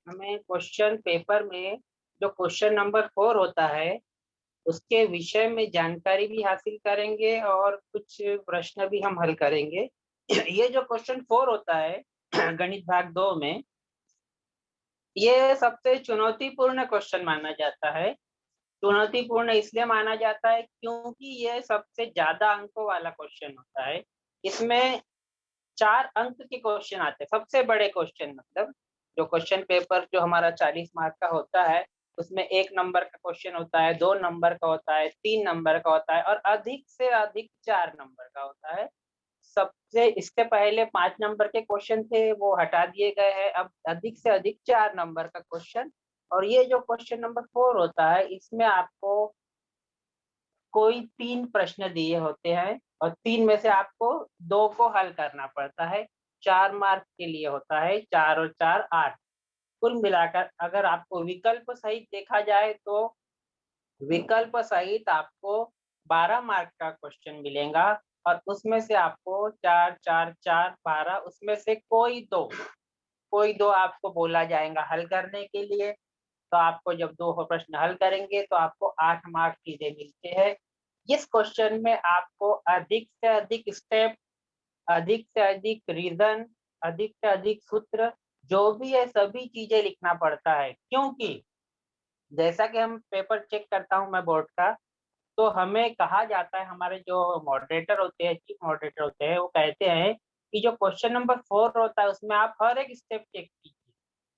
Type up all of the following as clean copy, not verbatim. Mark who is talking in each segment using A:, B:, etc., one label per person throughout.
A: हमें question paper में जो क्वेश्चन नंबर 4 होता है उसके विषय में जानकारी भी हासिल करेंगे और कुछ प्रश्न भी हम हल करेंगे। ये जो क्वेश्चन 4 होता है गणित भाग 2 में, ये सबसे चुनौतीपूर्ण क्वेश्चन माना जाता है। चुनौतीपूर्ण इसलिए माना जाता है क्योंकि ये सबसे ज्यादा अंकों वाला क्वेश्चन होता है। इसमें 4 अंक के क्वेश्चन आते हैं, सबसे बड़े क्वेश्चन मतलब जो क्वेश्चन पेपर जो हमारा 40 मार्क का होता है, उसमें 1 नंबर का क्वेश्चन होता है, 2 नंबर का होता है, 3 नंबर का होता है और अधिक से अधिक 4 नंबर का होता है। सबसे इसके पहले 5 नंबर के क्वेश्चन थे, वो हटा दिए गए हैं, अब अधिक से अधिक 4 नंबर का क्वेश्चन। और ये जो क्वेश्चन नंबर 4 होता है, इसमें आपको कोई 3 प्रश्न दिए होते हैं और 3 में से आपको 2 को हल करना पड़ता है। 4 मार्क के लिए होता है, 4 और 4 8। कुल मिलाकर अगर आपको विकल्प सहित देखा जाए तो विकल्प सहित आपको 12 मार्क का क्वेश्चन मिलेगा और उसमें से आपको 4 4 4 12 उसमें से कोई दो आपको बोला जाएगा हल करने के लिए। तो आपको जब 2 प्रश्न हल करेंगे तो आपको 8 मार्क सीधे मिलते हैं। इस क्वेश्चन में आपको अधिक से अधिक स्टेप, अधिक से अधिक रीजन, अधिक से अधिक सूत्र, जो भी है सभी चीजें लिखना पड़ता है। क्योंकि जैसा कि हम पेपर चेक करता हूँ मैं बोर्ड का, तो हमें कहा जाता है, हमारे जो मॉडरेटर होते हैं, चीफ मॉडरेटर होते हैं, वो कहते हैं कि जो क्वेश्चन नंबर 4 होता है उसमें आप हर एक स्टेप चेक कीजिए।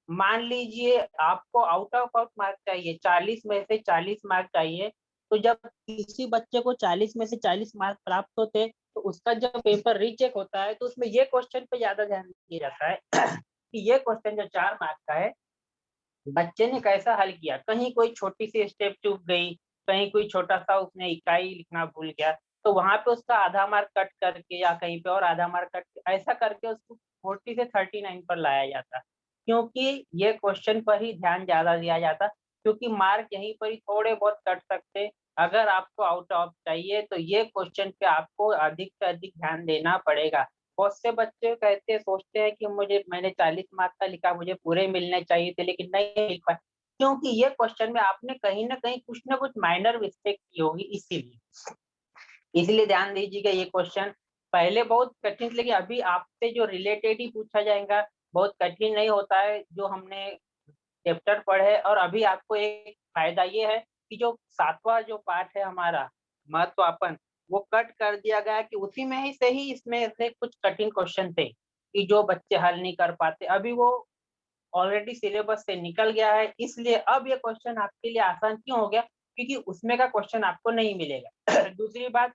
A: मान लीजिए आपको आउट ऑफ आउट मार्क चाहिए, 40 में से 40 मार्क चाहिए, तो जब किसी बच्चे को 40 में से 40 मार्क प्राप्त होते हैं तो उसका जब पेपर रीचेक होता है तो उसमें ये क्वेश्चन पे ज्यादा ध्यान दिया जाता है कि ये क्वेश्चन जो 4 मार्क का है, बच्चे ने कैसा हल किया। कहीं कोई छोटी सी स्टेप चूक गई, कहीं कोई छोटा सा उसने इकाई लिखना भूल गया, तो वहां पे उसका आधा मार्क कट करके या कहीं पे और आधा मार्क कट ऐसा करके उसको 40 से 39 पर लाया जाता। क्योंकि ये क्वेश्चन पर ही ध्यान ज्यादा दिया जाता, क्योंकि मार्क यहीं पर ही थोड़े बहुत कट सकते। अगर आपको आउट ऑफ चाहिए तो ये क्वेश्चन पे आपको अधिक से अधिक ध्यान देना पड़ेगा। बहुत से बच्चे कहते सोचते हैं कि मैंने 40 मार्क्स का लिखा, मुझे पूरे मिलने चाहिए थे, लेकिन नहीं मिल पाए, क्योंकि ये क्वेश्चन में आपने कहीं ना कहीं कुछ ना कुछ माइनर मिस्टेक की होगी। इसीलिए ध्यान दीजिएगा। ये क्वेश्चन पहले बहुत कठिन, लेकिन अभी आपसे जो रिलेटेड ही पूछा जाएगा, बहुत कठिन नहीं होता है जो हमने चैप्टर पढ़े। और अभी आपको एक फायदा ये है कि जो 7वां जो पार्ट है हमारा महत्वापन, वो कट कर दिया गया कि उसी में ही से ही इसमें से कुछ कठिन क्वेश्चन थे कि जो बच्चे हल नहीं कर पाते, अभी वो ऑलरेडी सिलेबस से निकल गया है। इसलिए अब ये क्वेश्चन आपके लिए आसान क्यों हो गया, क्योंकि उसमें का क्वेश्चन आपको नहीं मिलेगा। दूसरी बात,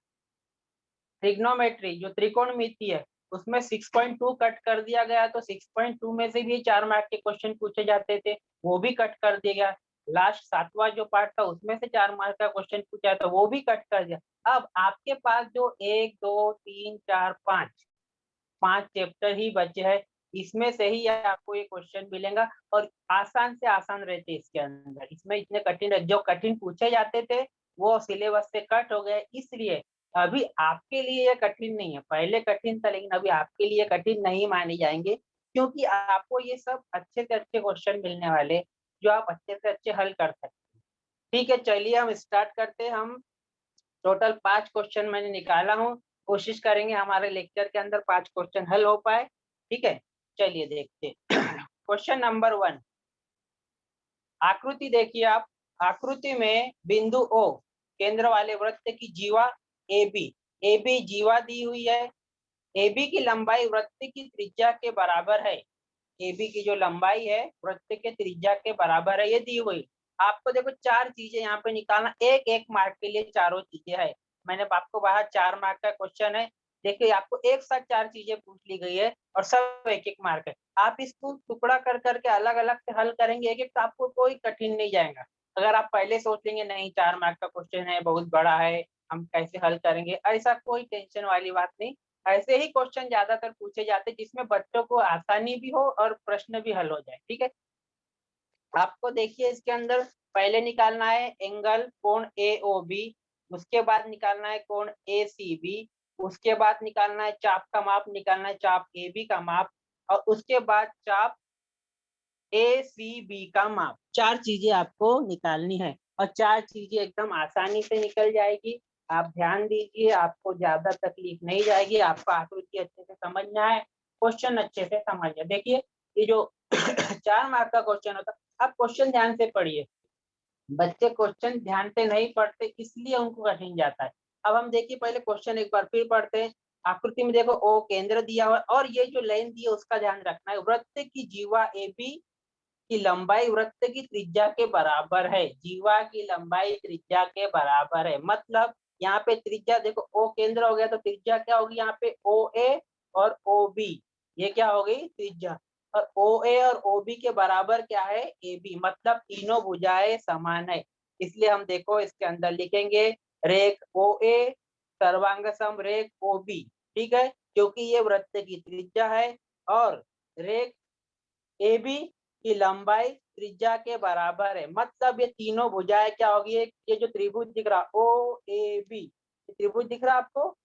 A: ट्रिग्नोमेट्री जो त्रिकोणमिति है, उसमें 6.2 कट कर दिया गया, तो 6.2 में से भी 4 मार्क के क्वेश्चन पूछे जाते थे, वो भी कट कर दिया गया। लास्ट 7वां जो पार्ट था उसमें से 4 मार्क का क्वेश्चन पूछा था, वो भी कट कर दिया। अब आपके पास जो 1 2 3 4 5 5 चैप्टर ही बचे हैं, इसमें से ही आपको ये क्वेश्चन मिलेगा। और आसान से आसान रहते इसके अंदर, इसमें इतने कठिन जो कठिन पूछे जाते थे वो सिलेबस से कट हो गए। इसलिए अभी आपके लिए ये कठिन नहीं है, पहले कठिन था लेकिन अभी आपके लिए कठिन नहीं माने जाएंगे, क्योंकि आपको ये सब अच्छे से अच्छे क्वेश्चन मिलने वाले जो आप अच्छे से अच्छे हल कर सकते हैं। ठीक है, चलिए हम स्टार्ट करते हैं। हम टोटल 5 क्वेश्चन मैंने निकाला हूँ, कोशिश करेंगे हमारे लेक्चर के अंदर 5 क्वेश्चन हल हो पाए। ठीक है, चलिए देखते। क्वेश्चन नंबर 1, आकृति देखिए आप। आकृति में बिंदु ओ केंद्र वाले वृत्त की जीवा ए बी, ए बी जीवा दी हुई है। ए बी की लंबाई वृत्त की त्रिज्या के बराबर है। ए बी की जो लंबाई है वृत्त के त्रिज्या के बराबर है, ये दी हुई। आपको देखो 4 चीजें यहाँ पे निकालना, एक एक मार्क के लिए चारों चीजें है। मैंने आपको बाहर 4 मार्क का क्वेश्चन है, देखिए आपको एक साथ 4 चीजें पूछ ली गई है और सब एक एक मार्क है। आप इसको टुकड़ा कर करके अलग अलग से हल करेंगे एक एक, तो आपको कोई कठिन नहीं जाएगा। अगर आप पहले सोच लेंगे नहीं 4 मार्क का क्वेश्चन है, बहुत बड़ा है, हम कैसे हल करेंगे, ऐसा कोई टेंशन वाली बात नहीं। ऐसे ही क्वेश्चन ज्यादातर पूछे जाते हैं जिसमें बच्चों को आसानी भी हो और प्रश्न भी हल हो जाए। ठीक है, आपको देखिए इसके अंदर पहले निकालना है एंगल कोण ए ओ बी, उसके बाद निकालना है कोण ए सी बी, उसके बाद निकालना है चाप का माप, निकालना है चाप ए बी का माप, और उसके बाद चाप ACB का माप। 4 चीजें आपको निकालनी है और 4 चीजें एकदम आसानी से निकल जाएगी। आप ध्यान दीजिए, आपको ज्यादा तकलीफ नहीं जाएगी, आपको आकृति अच्छे से समझ में आए, क्वेश्चन अच्छे से समझ जाए। देखिए ये जो 4 मार्क का क्वेश्चन होता है, आप क्वेश्चन ध्यान से पढ़िए। बच्चे क्वेश्चन ध्यान से नहीं पढ़ते, इसलिए उनको कठिन जाता है। अब हम देखिए पहले क्वेश्चन एक बार फिर पढ़ते हैं। आकृति में देखो ओ केंद्र दिया हुआ और ये जो लाइन दी है उसका ध्यान रखना है। वृत्त की जीवा AB की लंबाई वृत्त की त्रिज्या के बराबर है। जीवा की लंबाई त्रिज्या के बराबर है, मतलब यहाँ पे त्रिज्या देखो ओ केंद्र हो गया तो त्रिज्या क्या होगी यहाँ पे OA और OB, ये क्या हो गई त्रिज्या। और OA और OB के बराबर क्या है AB, मतलब तीनों भुजाएं समान है। इसलिए हम देखो इसके अंदर लिखेंगे रेख OA सर्वांग सम रेख OB, ठीक है, क्योंकि ये वृत्त की त्रिज्या है और रेख AB की लंबाई त्रिज्या के बराबर है, मतलब ये तीनों भुजाएं क्या होगी, ये जो त्रिभुज दिख रहा OAB त्रिभुज दिख रहा आपको,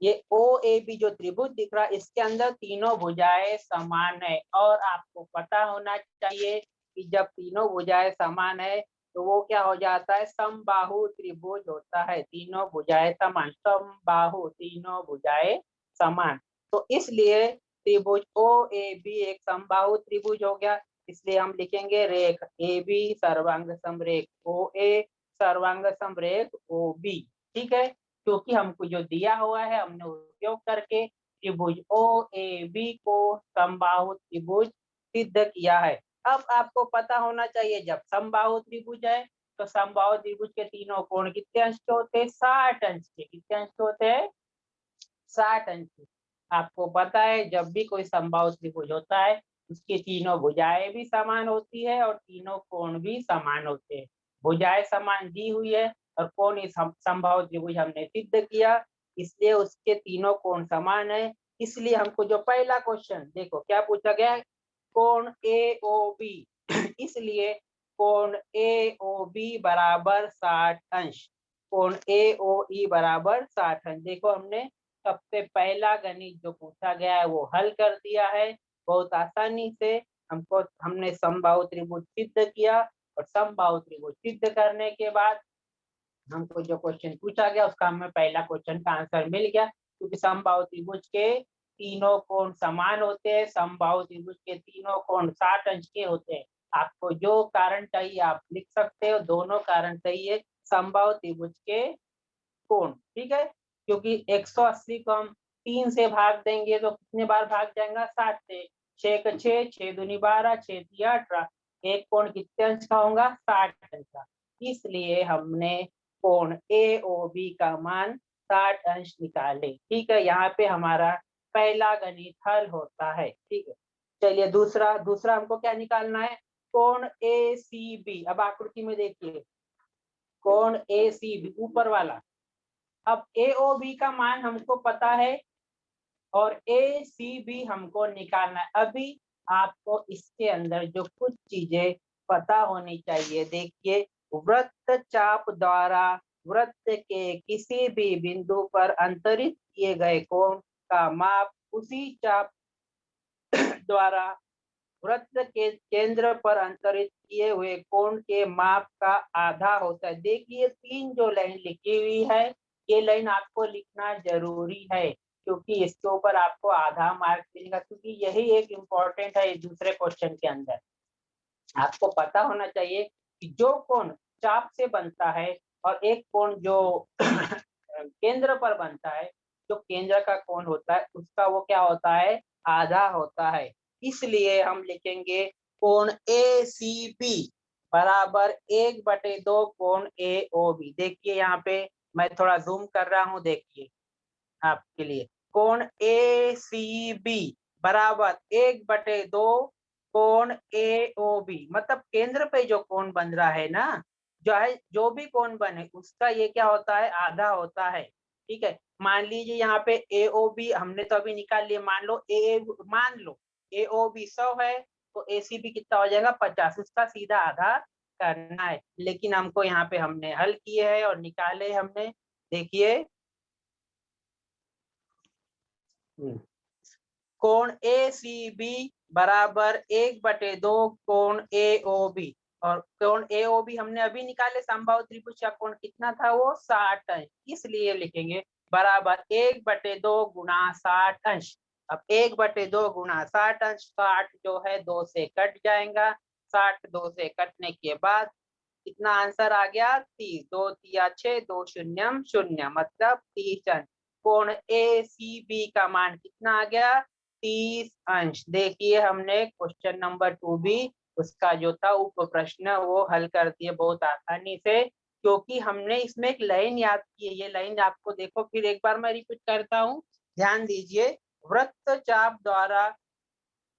A: ये OAB जो त्रिभुज दिख रहा है इसके अंदर तीनों भुजाएं समान है। और आपको पता होना चाहिए कि जब तीनों भुजाएं समान है तो वो क्या हो जाता है, समबाहु त्रिभुज होता है। तीनों भुजाएं समान, समबाहु तीनों भुजाएं समान, तो इसलिए त्रिभुज OAB एक समबाहु त्रिभुज हो गया। इसलिए हम लिखेंगे रेख AB सर्वांग समरेख OA सर्वांग समरेख OB, ठीक है, क्योंकि हमको जो दिया हुआ है हमने उपयोग करके त्रिभुज OAB को समबाहु त्रिभुज सिद्ध किया है। अब आपको पता होना चाहिए जब समबाहु त्रिभुज है तो समबाहु त्रिभुज के तीनों कोण कितने अंश के होते हैं, 60 अंश के। कितने अंश के होते हैं, 60 अंश के। आपको पता है जब भी कोई समबाहु त्रिभुज होता है उसकी तीनों भुजाएं भी समान होती है और तीनों कोण भी समान होते हैं। भुजाएं समान दी हुई है और कोण इस समबाहु त्रिभुज हमने सिद्ध किया, इसलिए उसके तीनों कोण समान है। इसलिए हमको जो पहला क्वेश्चन देखो क्या पूछा गया है, कोण AOB इसलिए कोण AOB बराबर 60 अंश, कोण AOE बराबर 60 अंश। देखो हमने सबसे पहला गणित जो पूछा गया है वो हल कर दिया है बहुत आसानी से। हमने समबाहु त्रिभुज सिद्ध किया और समबाहु त्रिभुज सिद्ध करने के बाद हमको जो क्वेश्चन पूछा गया उसका हमें पहला क्वेश्चन का आंसर मिल गया, क्योंकि समबाहु त्रिभुज के तीनों कोण समान होते हैं, समबाहु त्रिभुज के तीनों कोण 60 अंश के होते हैं। आपको जो कारण चाहिए आप लिख सकते हो, दोनों कारण सही है समबाहु त्रिभुज के कोण, ठीक है, क्योंकि 180 को हम 3 से भाग देंगे तो कितने बार भाग जाएगा, 60 से। 6 का 6, 6 दूनी 12, 6 तिया 18, एक कोण कितने अंश का होगा, 60 अंश का। इसलिए हमने कोण AOB का मान 60 अंश निकाले, ठीक है। यहाँ पे हमारा पहला गणित हल होता है, ठीक है। चलिए दूसरा दूसरा हमको क्या निकालना है, कोण ACB। अब आकृति में देखिए कोण ACB ऊपर वाला, अब AOB का मान हमको पता है और ACB हमको निकालना है। अभी आपको इसके अंदर जो कुछ चीजें पता होनी चाहिए, देखिए वृत्त चाप द्वारा वृत्त के किसी भी बिंदु पर अंतरित किए गए कोण का माप उसी चाप द्वारा वृत्त के केंद्र पर अंतरित किए हुए कोण के माप का आधा होता है। देखिए 3 जो लाइन लिखी हुई है ये लाइन आपको लिखना जरूरी है, क्योंकि इसके ऊपर आपको आधा मार्क मिलेगा, क्योंकि यही एक इम्पोर्टेंट है दूसरे क्वेश्चन के अंदर। आपको पता होना चाहिए कि जो कोण चाप से बनता है और एक कोण जो केंद्र पर बनता है, जो केंद्र का कोण होता है उसका वो क्या होता है, आधा होता है। इसलिए हम लिखेंगे कोण ACB बराबर 1/2 कोण AOB। देखिए यहाँ पे मैं थोड़ा जूम कर रहा हूँ, देखिए आपके लिए कोण ACB बराबर 1/2 कोण AOB, मतलब केंद्र पे जो कोण बन रहा है ना, जो भी कोण बने उसका ये क्या होता है, आधा होता है, ठीक है। मान लीजिए यहाँ पे AOB हमने तो अभी निकाल लिया, मान लो AOB 100 है तो ACB कितना हो जाएगा, 50, उसका सीधा आधा करना है। लेकिन हमको यहाँ पे हमने हल किए है और निकाले हमने, देखिए कोण ACB बराबर 1/2 कोण AOB। और कोण AOB हमने अभी निकाले, समबाहु त्रिभुज का कोण कितना था, वो 60 अंश, इसलिए लिखेंगे बराबर 1/2 गुणा 60 अंश। अब 1/2 गुणा 60 अंश, 60 जो है 2 से कट जाएगा, 60 2 से कटने के बाद कितना आंसर आ गया, 30, 2 तिया 6, 2 शून्यम 0, मतलब 30 अंश। कोण ACB का मान कितना आ गया, 30 अंश। देखिए हमने क्वेश्चन नंबर 2 भी उसका जो था उप प्रश्न वो हल कर दिए बहुत आसानी से, क्योंकि हमने इसमें एक लाइन याद की है। ये लाइन आपको देखो, फिर एक बार मैं रिपीट करता हूँ, ध्यान दीजिए। वृत्तचाप द्वारा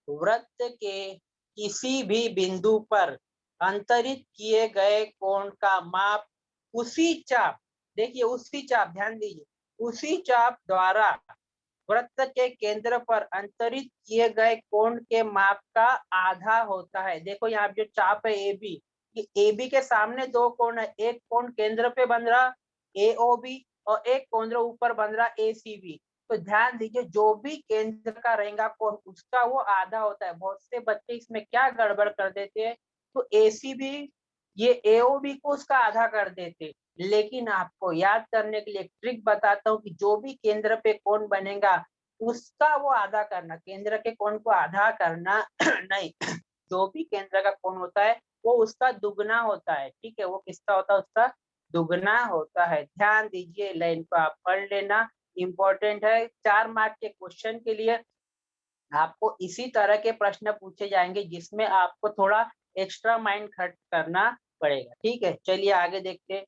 A: वृत्त के किसी भी बिंदु पर अंतरित किए गए कोण का माप उसी चाप, देखिए उसी चाप, ध्यान दीजिए, उसी चाप द्वारा वृत्त के केंद्र पर अंतरित किए गए कोण के माप का आधा होता है। देखो यहाँ जो चाप है AB, कि AB के सामने दो कोण है, एक कोण केंद्र पे बन रहा AOB और एक कोण ऊपर बन रहा ACB। तो ध्यान दीजिए, जो भी केंद्र का रहेगा कोण उसका वो आधा होता है। बहुत से बच्चे इसमें क्या गड़बड़ कर देते हैं, तो ACB ये AOB को उसका आधा कर देते, लेकिन आपको याद करने के लिए एक ट्रिक बताता हूँ कि जो भी केंद्र पे कोण बनेगा उसका वो आधा करना, केंद्र के कोण को आधा करना नहीं, जो भी केंद्र का कोण होता है वो उसका दुगना होता है। ठीक है, वो किसका होता है, उसका दुगना होता है। ध्यान दीजिए, लाइन को आप पढ़ लेना, इंपॉर्टेंट है। 4 मार्क के क्वेश्चन के लिए आपको इसी तरह के प्रश्न पूछे जाएंगे जिसमें आपको थोड़ा एक्स्ट्रा माइंड खर्च करना पड़ेगा। ठीक है, चलिए आगे देखते हैं।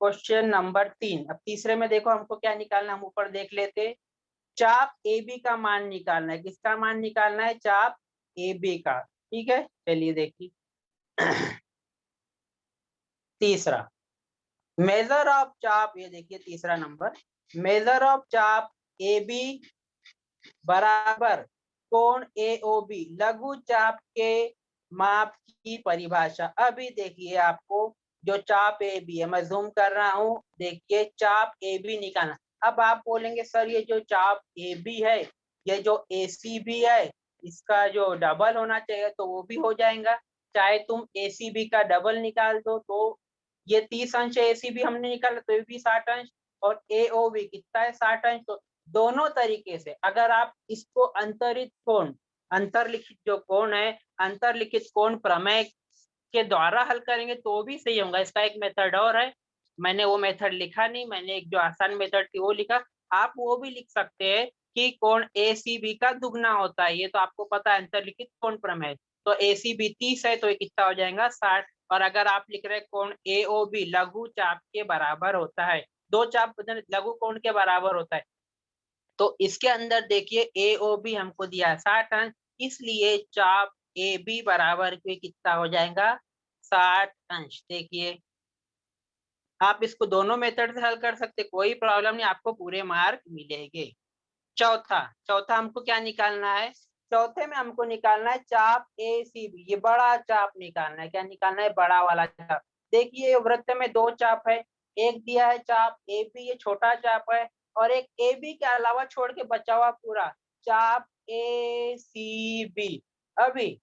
A: Question number 3। अब तीसरे में देखो हमको क्या निकालना, हम ऊपर देख लेते। चाप AB का मान निकालना है, किसका मान निकालना है, चाप AB का। ठीक है, चलिए देखिए। तीसरा, मेजर ऑफ चाप, ये देखिए तीसरा नंबर, मेजर ऑफ चाप AB बराबर कोण AOB, लघु चाप के माप की परिभाषा। अभी देखिए आपको जो चाप AB है, मैं जूम कर रहा हूं, देखिए चाप AB निकालना। अब आप बोलेंगे सर ये जो चाप AB है, ये जो ACB है, इसका जो डबल होना चाहिए, तो वो भी हो जाएगा। चाहे तुम ACB का डबल निकाल दो, तो ये 30 अंश ACB हमने निकाला, तो ये भी 60 अंश, और AOB कितना है, 60 अंश। तो दोनों तरीके से अगर आप इसको अंतरित कोण, अंतरलिखित जो कोण है, अंतरलिखित कोण प्रमेय के द्वारा हल करेंगे तो भी सही होगा। इसका एक मेथड और है, मैंने वो मेथड लिखा नहीं, मैंने एक जो आसान मेथड थी वो लिखा। आप वो भी लिख सकते हैं कि कोण ACB का दुगना होता है, ये तो आपको पता है अंतरलिखित कोण प्रमेय। तो ACB 30 है, तो ये कितना हो जाएगा, 60। और अगर आप लिख रहे कोण AOB लघु चाप के बराबर होता है, दो चाप लघु कोण के बराबर होता है, तो इसके अंदर देखिए AOB हमको दिया है 60 अंश, इसलिए चाप AB बराबर के कितना हो जाएगा, 60 अंश। देखिए आप इसको दोनों मेथड से हल कर सकते, कोई प्रॉब्लम नहीं, आपको पूरे मार्क मिलेंगे। चौथा, चौथा हमको क्या निकालना है, चौथे में हमको निकालना है चाप ACB, ये बड़ा चाप निकालना है। क्या निकालना है, बड़ा वाला चाप। देखिए वृत्त में दो चाप है, एक दिया है चाप AB, ये छोटा चाप है, और एक AB के अलावा छोड़ के बचा हुआ पूरा चाप ACB। अभी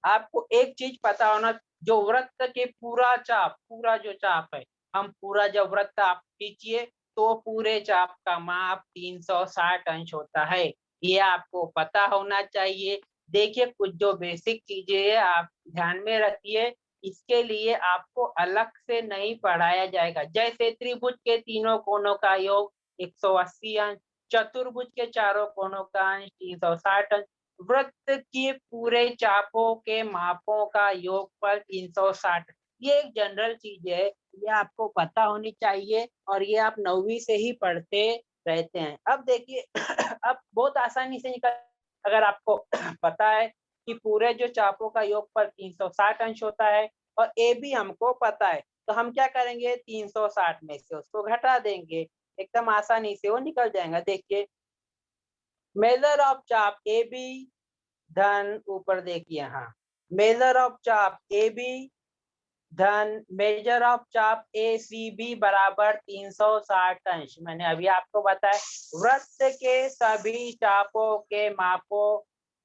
A: आपको एक चीज पता होना, जो वृत्त के पूरा चाप, पूरा जो चाप है, हम पूरा जब वृत्त आप खींचिए तो पूरे चाप का माप 360 अंश होता है, ये आपको पता होना चाहिए। देखिए कुछ जो बेसिक चीजें है आप ध्यान में रखिए, इसके लिए आपको अलग से नहीं पढ़ाया जाएगा। जैसे त्रिभुज के तीनों कोणों का योग 180 अंश, चतुर्भुज के चारों कोणों का अंश 360 अंश, वृत्त के पूरे चापों के मापों का योगफल 360। ये एक जनरल चीज है, ये आपको पता होनी चाहिए, और ये आप 9वीं से ही पढ़ते रहते हैं। अब देखिए अब बहुत आसानी से निकल, अगर आपको पता है कि पूरे जो चापों का योगफल 360 अंश होता है, और ए भी हमको पता है, तो हम क्या करेंगे, 360 में से उसको घटा देंगे, एकदम आसानी से वो निकल जाएगा। देखिए मेजर ऑफ चाप ए बी धन, ऊपर देखिए यहाँ मेजर ऑफ चाप ए बी धन मेजर ऑफ चाप ACB बराबर 360 अंश। मैंने अभी आपको बताया वृत्त के सभी चापों के मापों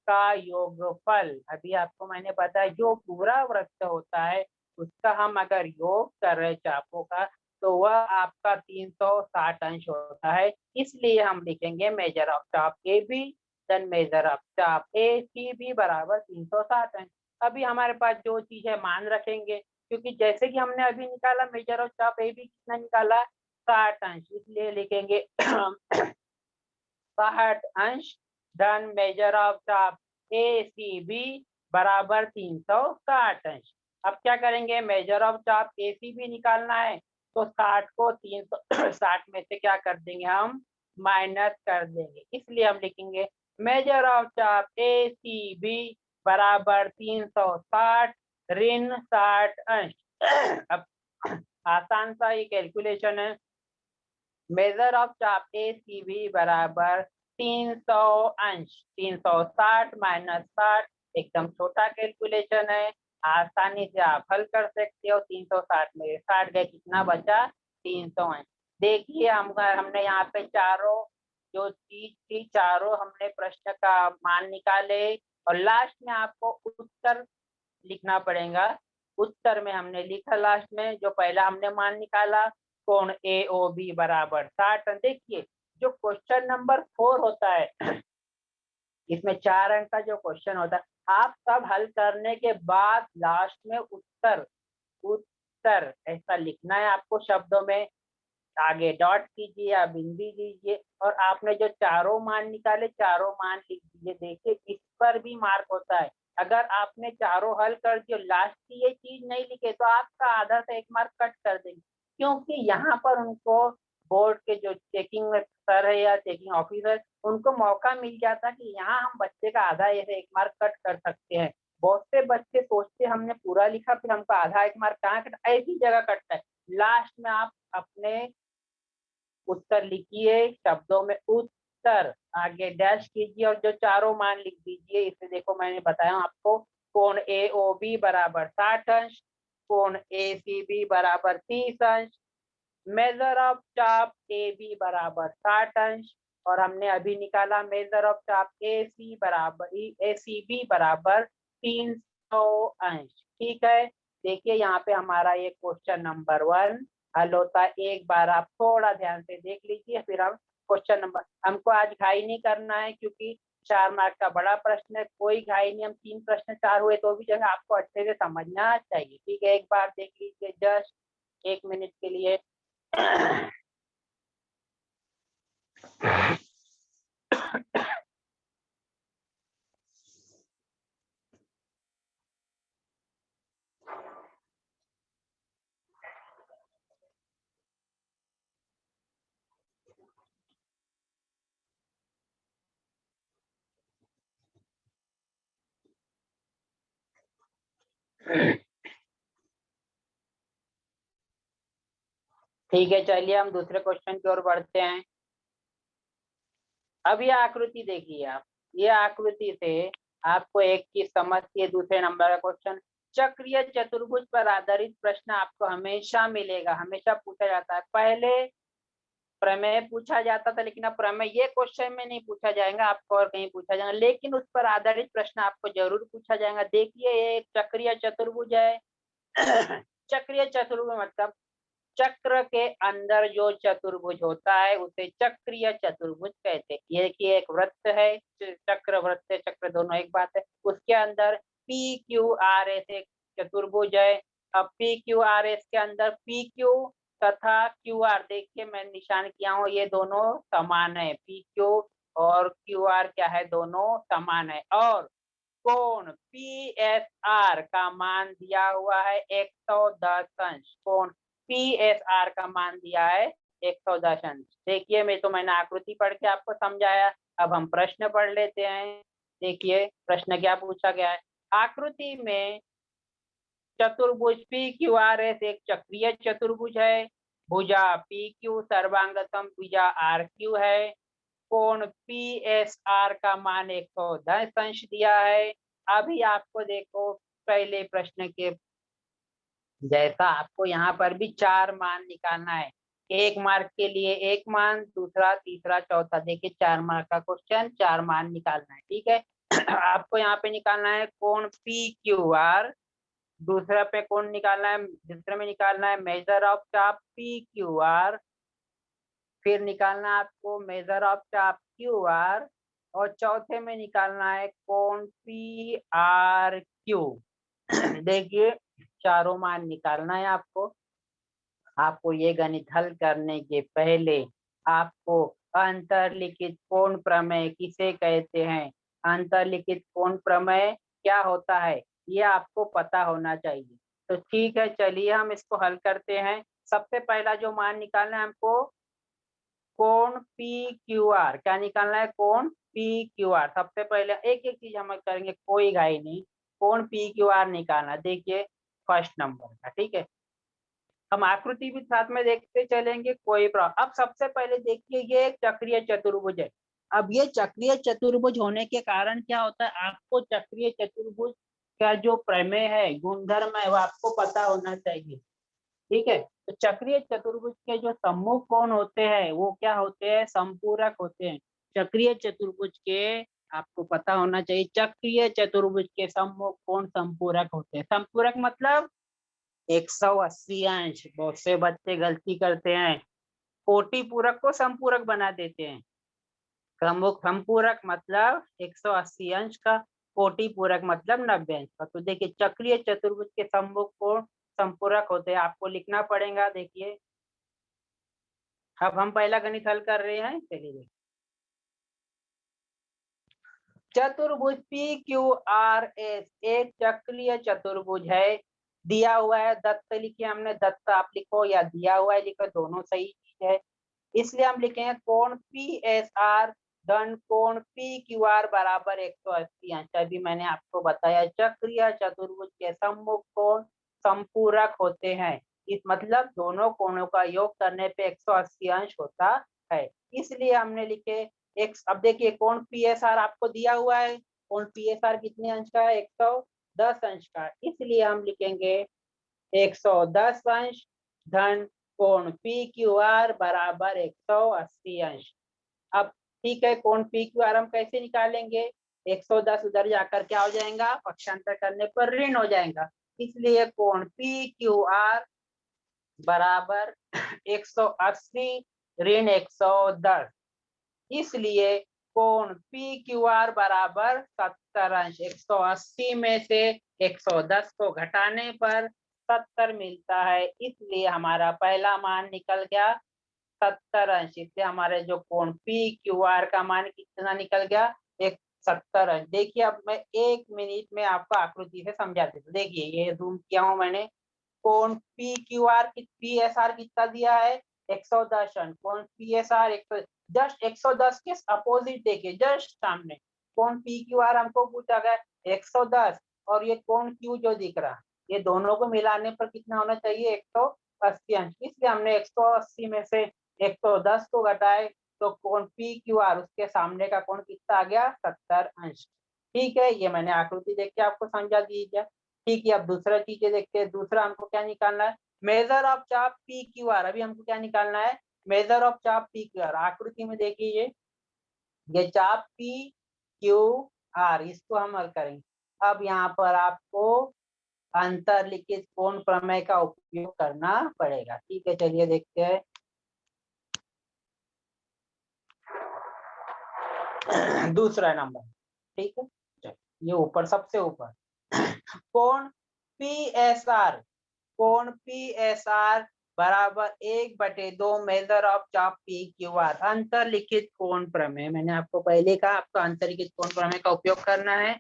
A: का योगफल, अभी आपको मैंने बताया जो पूरा वृत्त होता है उसका हम अगर योग कर रहे चापों का तो वह आपका 360 अंश होता है। इसलिए हम लिखेंगे मेजर ऑफ चाप A B then measure of चाप ए सी बी बराबर 360 अंश। अभी हमारे पास जो चीज है मान रखेंगे, क्योंकि जैसे कि हमने अभी निकाला मेजर ऑफ चाप ए बी कितना निकाला 60 अंश, इसलिए लिखेंगे 60 अंश धन मेजर ऑफ चाप ए सी बी बराबर 360 अंश। अब क्या करेंगे, मेजर ऑफ चाप ए सी बी निकालना है तो 60 को 360 में से क्या कर देंगे, हम माइनस कर देंगे। इसलिए हम लिखेंगे मेजर ऑफ चाप ए सी बी बराबर 360 ऋण 60 अंश। अब आसान सा ये कैलकुलेशन है, मेजर ऑफ चाप ए सी बी बराबर 300 अंश, 360 माइनस 60, एकदम छोटा कैलकुलेशन है, आसानी से आप हल कर सकते हो। 360 में 60 गए, कितना बचा 300 अंश। देखिए हमने यहाँ पे चारों जो चीज थी चारों हमने प्रश्न का मान निकाले और लास्ट में आपको उत्तर लिखना पड़ेगा। उत्तर में हमने लिखा लास्ट में जो पहला हमने मान निकाला कोण ए ओ बी बराबर 60। देखिए जो क्वेश्चन नंबर 4 होता है इसमें 4 अंक का जो क्वेश्चन होता है, आप सब हल करने के बाद लास्ट में उत्तर उत्तर ऐसा लिखना है आपको शब्दों में, आगे डॉट कीजिए या बिंदी दीजिए और आपने जो चारों मान निकाले चारों मान लिख दीजिए। देखिए इस पर भी मार्क होता है, अगर आपने चारों हल कर दिए लास्ट की ये चीज नहीं लिखे तो आपका आधा से 1 मार्क कट कर देंगे, क्योंकि यहाँ पर उनको बोर्ड के जो चेकिंग सर है या चेकिंग ऑफिसर उनको मौका मिल जाता कि यहाँ हम बच्चे का आधा ऐसे 1 मार्क कट कर सकते हैं। बहुत से बच्चे सोचते हमने पूरा लिखा फिर हमको आधा 1 मार्क कहाँ कटा, ऐसी जगह कटता है। लास्ट में आप अपने उत्तर लिखिए शब्दों में उत्तर, आगे डैश कीजिए और जो चारों मान लिख दीजिए। इसे देखो मैंने बताया आपको कोण ए ओ बी बराबर 60 अंश, कोण ए सी बी बराबर 30 अंश, मेजर ऑफ चाप ए बी बराबर 60 अंश और हमने अभी निकाला मेजर ऑफ चाप ए सी बराबर ए सी बी बराबर 300 अंश। ठीक है, देखिए यहाँ पे हमारा ये क्वेश्चन नंबर 1 हल होता है। एक बार आप थोड़ा ध्यान से देख लीजिए फिर हम क्वेश्चन नंबर, हमको आज घाई नहीं करना है क्योंकि 4 मार्क का बड़ा प्रश्न है, कोई घाई नहीं, हम 3 प्रश्न 4 हुए तो भी जगह आपको अच्छे से समझना चाहिए। ठीक है, एक बार देख लीजिए जस्ट 1 मिनट के लिए। ठीक है, चलिए हम दूसरे क्वेश्चन की ओर बढ़ते हैं। अब ये आकृति देखिए आप, ये आकृति से आपको एक चीज समझती है। दूसरे नंबर का क्वेश्चन, चक्रीय चतुर्भुज पर आधारित प्रश्न आपको हमेशा मिलेगा, हमेशा पूछा जाता है। पहले प्रमेय पूछा जाता था लेकिन अब प्रमेय ये क्वेश्चन में नहीं पूछा जाएगा, आपको और कहीं पूछा जाएगा, लेकिन उस पर आधारित प्रश्न आपको जरूर पूछा जाएगा। देखिए ये एक चक्रीय चतुर्भुज है। चक्रीय चतुर्भुज मतलब चक्र के अंदर जो चतुर्भुज होता है उसे चक्रीय चतुर्भुज कहते हैं। ये कि एक वृत्त है, चक्र वृत्त चक्र दोनों एक बात है, उसके अंदर पी क्यू आर एस एक चतुर्भुज है। अब पी क्यू आर एस के अंदर पी क्यू तथा क्यू आर, देखिए मैं निशान किया हूँ, ये दोनों समान है, पी क्यू और क्यू आर क्या है, दोनों समान है। और कोण पी एस आर का मान दिया हुआ है 110 अंश, कोण पी एस आर का मान दिया है 110 अंश। देखिए मैं तो मैंने आकृति पढ़ के आपको समझाया, अब हम प्रश्न पढ़ लेते हैं। देखिए प्रश्न क्या पूछा गया है, आकृति में चतुर्भुज पी क्यू आर एस एक चक्रीय चतुर्भुज है, भुजा पी क्यू सर्वांगतम भुजा आर क्यू है, कोण पी एस आर का मान 110 अंश दिया है। अभी आपको देखो पहले प्रश्न के जैसा आपको यहाँ पर भी 4 मान निकालना है, 1 मार्क के लिए 1 मान, दूसरा तीसरा चौथा, देखिए 4 मार्क का क्वेश्चन 4 मान निकालना है। ठीक है, आपको यहाँ पे निकालना है कोण पी क्यू आर, दूसरा पे कोण निकालना है, दूसरे में निकालना है मेजर ऑफ चाप पी क्यू आर, फिर निकालना है आपको मेजर ऑफ चाप क्यू आर, और चौथे में निकालना है कोण पी आर क्यू। देखिए चारों मान निकालना है आपको। आपको ये गणित हल करने के पहले आपको अंतर्लिखित कोण प्रमेय किसे कहते हैं, अंतर्लिखित कोण प्रमेय क्या होता है, ये आपको पता होना चाहिए। तो ठीक है, चलिए हम इसको हल करते हैं। सबसे पहला जो मान निकालना है हमको, कोण पी क्यू आर। क्या निकालना है, कोण पी क्यू आर। सबसे पहले एक एक चीज हम करेंगे, कोई घाई नहीं। कोण पी क्यू आर निकालना, देखिए फर्स्ट नंबर का, ठीक है। हम आकृति भी साथ में देखते चलेंगे, कोई प्रॉब्लम। अब सबसे पहले देखिए ये एक चक्रीय चतुर्भुज है। अब ये चक्रीय चतुर्भुज होने के कारण क्या होता है, आपको चक्रीय चतुर्भुज का जो प्रमेय है, गुणधर्म है, वो आपको पता होना चाहिए, ठीक है। तो चक्रीय चतुर्भुज के जो सम्मुख कोण होते हैं वो क्या होते हैं, संपूरक होते हैं। चक्रीय चतुर्भुज के आपको पता होना चाहिए, चक्रीय चतुर्भुज के सम्मुख कोण संपूरक होते हैं। संपूरक मतलब 180 अंश। बहुत से बच्चे गलती करते हैं, कोटि पूरक को संपूरक बना देते हैं। संपूरक मतलब 180 अंश का, कोटि पूरक मतलब 90 अंश का। तो देखिए चक्रीय चतुर्भुज के सम्मुख कोण संपूरक होते हैं, आपको लिखना पड़ेगा। देखिए अब हम पहला गणित हल कर रहे हैं, चलिए। चतुर्भुज पी क्यू आर एस एक चक्रीय चतुर्भुज है। दिया हुआ है, दत्त लिखे हमने, दत्त आप लिखो या दिया हुआ है लिखो, दोनों सही चीज है। इसलिए हम लिखेंगे कोण पी एस आर धन कोण पी क्यू आर बराबर 180 अंश। अभी मैंने आपको बताया चक्रीय चतुर्भुज के सम्मुख कोण संपूरक होते हैं। इस मतलब दोनों कोणों का योग करने पे 180 अंश होता है, इसलिए हमने लिखे एक। अब देखिए कोण पी एस आर आपको दिया हुआ है, कोण पी एस आर कितने अंश का है, 110 अंश का, इसलिए हम लिखेंगे 110 अंश धन कोण पी क्यू आर बराबर 180 अंश। अब ठीक है, कोण पी क्यू आर हम कैसे निकालेंगे, 110 उधर जाकर क्या हो जाएगा, पक्षांतर करने पर ऋण हो जाएगा। इसलिए कोण पी क्यू आर बराबर 180 ऋण 110, इसलिए कोण पी क्यू आर बराबर 70 अंश। 180 में से 110 को घटाने पर 70 मिलता है, इसलिए हमारा पहला मान निकल गया 70 अंश। इससे हमारे जो कोण पी क्यू आर का मान कितना निकल गया, 70 अंश। देखिए अब मैं 1 मिनट में आपको आकृति से समझा देता हूँ। देखिए ये जूम किया हूं मैंने, कोण P Q R P S R कितना दिया है, 110 अंश। कोण पी एस आर जस्ट 110 के अपोजिट देखिए, जस्ट सामने कोण पी क्यू आर हमको पूछा गया 110, और ये कोण क्यू जो दिख रहा, ये दोनों को मिलाने पर कितना होना चाहिए, 180 अंश। इसलिए हमने 180 में से 110 को घटाए, तो कोण पी क्यू आर उसके सामने का कोण कितना आ गया, 70 अंश। ठीक है, ये मैंने आकृति देख के आपको समझा दीजिए। ठीक है, अब दूसरा चीजें देखते हैं। दूसरा हमको क्या निकालना है, मेजर ऑफ चाप पी क्यू आर। अभी हमको क्या निकालना है, मेजर ऑफ चाप पी क्यू आर। आकृति में देखिए ये चाप पी क्यू आर, इसको हम हल करेंगे। अब यहाँ पर आपको अंतर्लिखित कोण प्रमेय का उपयोग करना पड़ेगा। ठीक है, चलिए देखते हैं। दूसरा नंबर, ठीक है, ये ऊपर सबसे ऊपर कोण पी एस आर, कोण पी एस आर बराबर 1/2 मेजर ऑफ चाप पी क्यू आर। अंतर्लिखित कोण प्रमेय, मैंने आपको पहले कहा आपको अंतर्लिखित कोण प्रमेय का उपयोग करना है।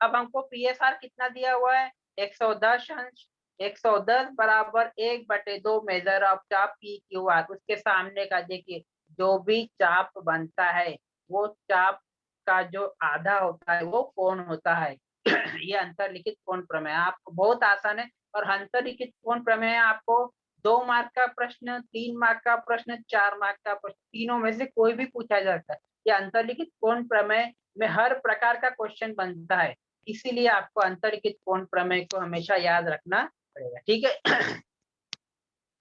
A: अब हमको पी एस आर कितना दिया हुआ है, 110 अंश। 110 बराबर 1/2 मेजर ऑफ चाप पी क्यू आर, उसके सामने का देखिए जो भी चाप बनता है वो चाप का जो आधा होता है वो कोण होता है। ये अंतर्लिखित कोण प्रमेय आपको बहुत आसान है। और अंतर्लिखित कोण प्रमेय आपको 2 मार्क का प्रश्न, 3 मार्क का प्रश्न, 4 मार्क का प्रश्न, तीनों में से कोई भी पूछा जाता है। ये अंतर्लिखित कोण प्रमेय में हर प्रकार का क्वेश्चन बनता है, इसीलिए आपको अंतर्लिखित कोण प्रमेय को हमेशा याद रखना पड़ेगा, ठीक है।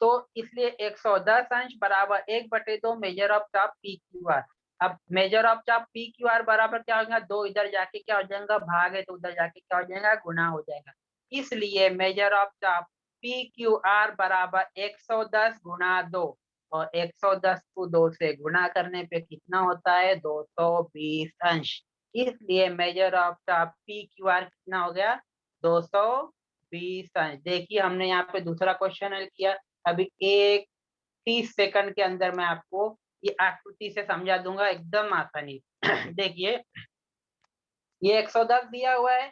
A: तो इसलिए 110 अंश बराबर 1/2 मेजर ऑफ चाप पी क्यू आर। अब मेजर ऑफ चाप पी क्यू आर बराबर क्या हो जाएगा, 2 इधर जाके क्या हो जाएगा, भाग है तो उधर जाके क्या हो जाएगा, गुना हो जाएगा। इसलिए मेजर ऑफ चाप पी क्यू आर बराबर 110 गुना 2, और 110 को 2 से गुना करने पे कितना होता है, 220 अंश। इसलिए मेजर ऑफ चाप पी क्यू आर कितना हो गया, 220 अंश। देखिए हमने यहाँ पे दूसरा क्वेश्चन हल किया। अभी 30 सेकंड के अंदर मैं आपको ये आकृति से समझा दूंगा एकदम आसानी। देखिए ये 110 दिया हुआ है,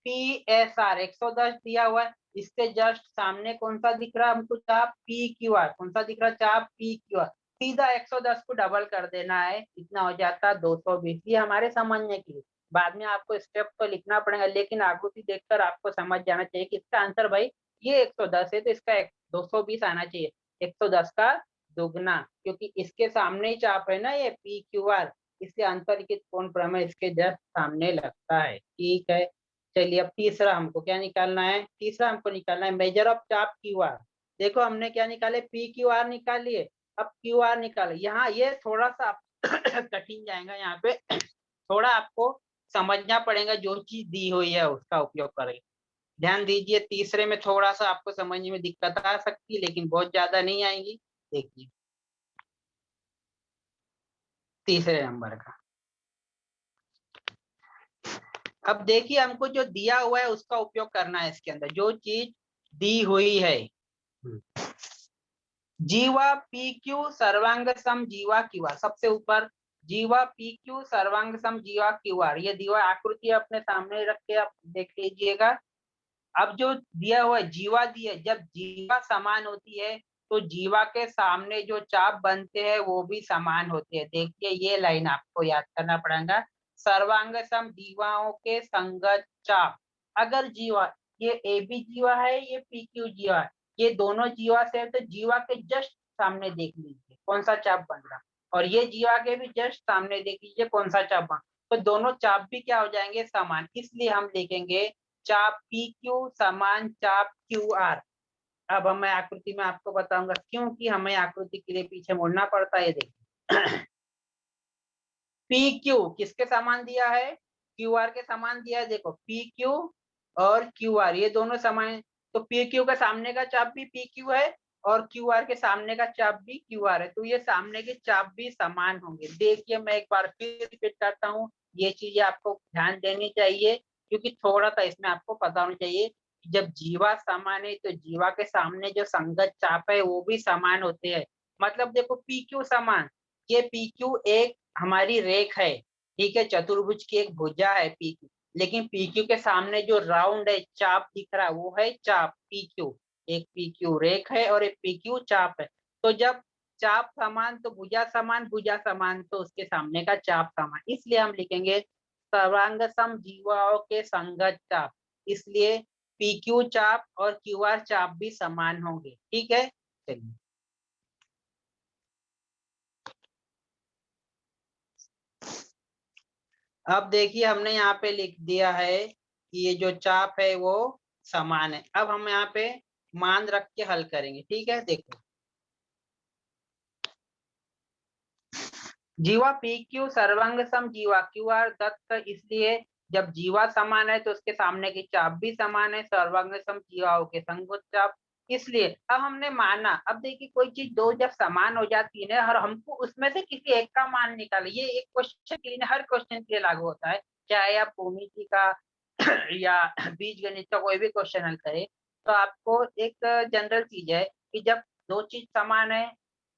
A: पी एस आर 110 दिया हुआ है, इसके जस्ट सामने कौन सा दिख रहा है हमको, चाप पी क्यू आर, कौन सा दिख रहा है, चाप पी क्यू आर। सीधा 110 को डबल कर देना है, कितना हो जाता है, 220। ये हमारे समझने के लिए, बाद में आपको स्टेप तो लिखना पड़ेगा, लेकिन आकृति देखकर आपको समझ जाना चाहिए कि इसका आंसर भाई ये 110 है तो इसका 220 आना चाहिए, 110 का दुगना, क्योंकि इसके सामने ही चाप है ना ये पी क्यू आर, इसलिए अंतरलिखित कोण प्रमेय इसके जस्ट सामने लगता है। ठीक है, चलिए अब तीसरा हमको क्या निकालना है, तीसरा हमको निकालना है मेजर ऑफ चाप क्यू आर। देखो हमने क्या निकाले, पी क्यू आर निकाल लिए, अब क्यू आर निकाले। यहाँ ये थोड़ा सा कठिन जाएगा, यहाँ पे थोड़ा आपको समझना पड़ेगा, जो चीज दी हुई है उसका उपयोग करें। ध्यान दीजिए, तीसरे में थोड़ा सा आपको समझने में दिक्कत आ सकती है, लेकिन बहुत ज्यादा नहीं आएगी। देखिए तीसरे नंबर का, अब देखिए हमको जो दिया हुआ है उसका उपयोग करना है इसके अंदर, जो चीज दी हुई है। जीवा पी क्यू सर्वांग सम जीवा क्यू आर, सबसे ऊपर जीवा पी क्यू सर्वांग सम जीवा क्यू आर, ये दिया आकृति अपने सामने रख के आप देख लीजिएगा। अब जो दिया हुआ है जीवा दिए, जब जीवा समान होती है तो जीवा के सामने जो चाप बनते हैं वो भी समान होते हैं। देखिए ये लाइन आपको याद करना पड़ेगा, सर्वांग सम जीवाओं के संगत चाप। अगर जीवा, ये ए बी जीवा है, ये पी क्यू जीवा है, ये दोनों जीवा से है, तो जीवा के जस्ट सामने देख लीजिए कौन सा चाप बन रहा, और ये जीवा के भी जस्ट सामने देख लीजिए कौन सा चाप बन, तो दोनों चाप भी क्या हो जाएंगे, समान। इसलिए हम लिखेंगे चाप पी क्यू समान चाप क्यू आर। अब मैं आकृति में आपको बताऊंगा क्योंकि हमें आकृति के लिए पीछे मुड़ना पड़ता है। देखिए पी क्यू किसके समान दिया है, क्यू आर के समान दिया है। देखो पी क्यू और क्यू आर ये दोनों समान है, तो पी क्यू का सामने का चाप भी पी क्यू है और क्यू आर के सामने का चाप भी क्यू आर है, तो ये सामने के चाप भी समान होंगे। देखिए मैं एक बार फिर रिपीट करता हूँ, ये चीजें आपको ध्यान देनी चाहिए, क्योंकि थोड़ा सा इसमें आपको पता होना चाहिए। जब जीवा समान है तो जीवा के सामने जो संगत चाप है वो भी समान होते हैं। मतलब देखो पी क्यू समान, ये पी क्यू एक हमारी रेख है, ठीक है, चतुर्भुज की एक भुजा है पी क्यू, लेकिन पी क्यू के सामने जो राउंड है चाप दिख रहा है वो है चाप पी क्यू। एक पी क्यू रेख है और एक पी क्यू चाप है, तो जब चाप समान तो भुजा समान, भुजा समान तो उसके सामने का चाप समान, इसलिए हम लिखेंगे सर्वांग सम जीवाओं के संगत चाप। इसलिए पी क्यू चाप और क्यू आर चाप भी समान होंगे। ठीक है, चलिए अब देखिए हमने यहाँ पे लिख दिया है कि ये जो चाप है वो समान है। अब हम यहाँ पे मान रख के हल करेंगे। ठीक है, देखो जीवा पी क्यू सर्वांग सम जीवा क्यू आर दत्त, इसलिए जब जीवा समान है तो उसके सामने की चाप भी समान है, सर्वांग सम जीवाओं के संगत चाप। इसलिए अब हमने माना, अब देखिए कोई चीज दो जब समान हो जाती है ना, और हमको उसमें से किसी एक का मान निकाले, ये एक क्वेश्चन के लिए, हर क्वेश्चन के लिए लागू होता है, चाहे आप भूमिति का या बीज गणित का कोई भी क्वेश्चन हल करें, तो आपको एक जनरल चीज है कि जब दो चीज समान है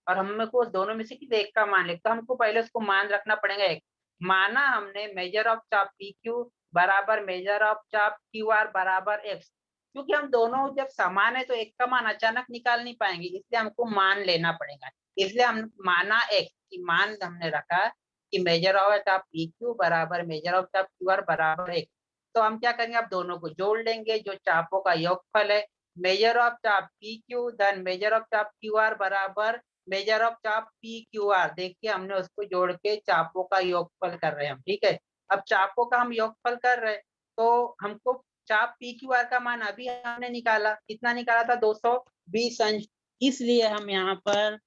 A: और हमको दोनों में से किसी एक का मान ले, तो हमको पहले उसको मान रखना पड़ेगा एक। माना हमने मेजर ऑफ चाप पी क्यू बराबर मेजर ऑफ चाप क्यू आर बराबर एक्स, क्योंकि हम दोनों जब समान है तो एक का मान अचानक निकाल नहीं पाएंगे, इसलिए हमको मान लेना पड़ेगा। इसलिए हम माना एक्स की मान हमने रखा कि मेजर ऑफ चाप पी क्यू बराबर मेजर ऑफ चाप क्यू आर बराबर एक्स। तो हम क्या करेंगे, अब दोनों को जोड़ लेंगे, जो चापों का योगफल है, मेजर ऑफ चाप पी क्यू धन मेजर ऑफ चाप क्यू आर बराबर मेजर ऑफ चाप पी क्यू आर। देखिए हमने उसको जोड़ के चापों का योगफल कर रहे हैं हम। ठीक है, अब चापों का हम योगफल कर रहे हैं, तो हमको चाप पी क्यू आर का मान अभी हमने निकाला, कितना निकाला था, 220 अंश। इसलिए हम यहाँ पर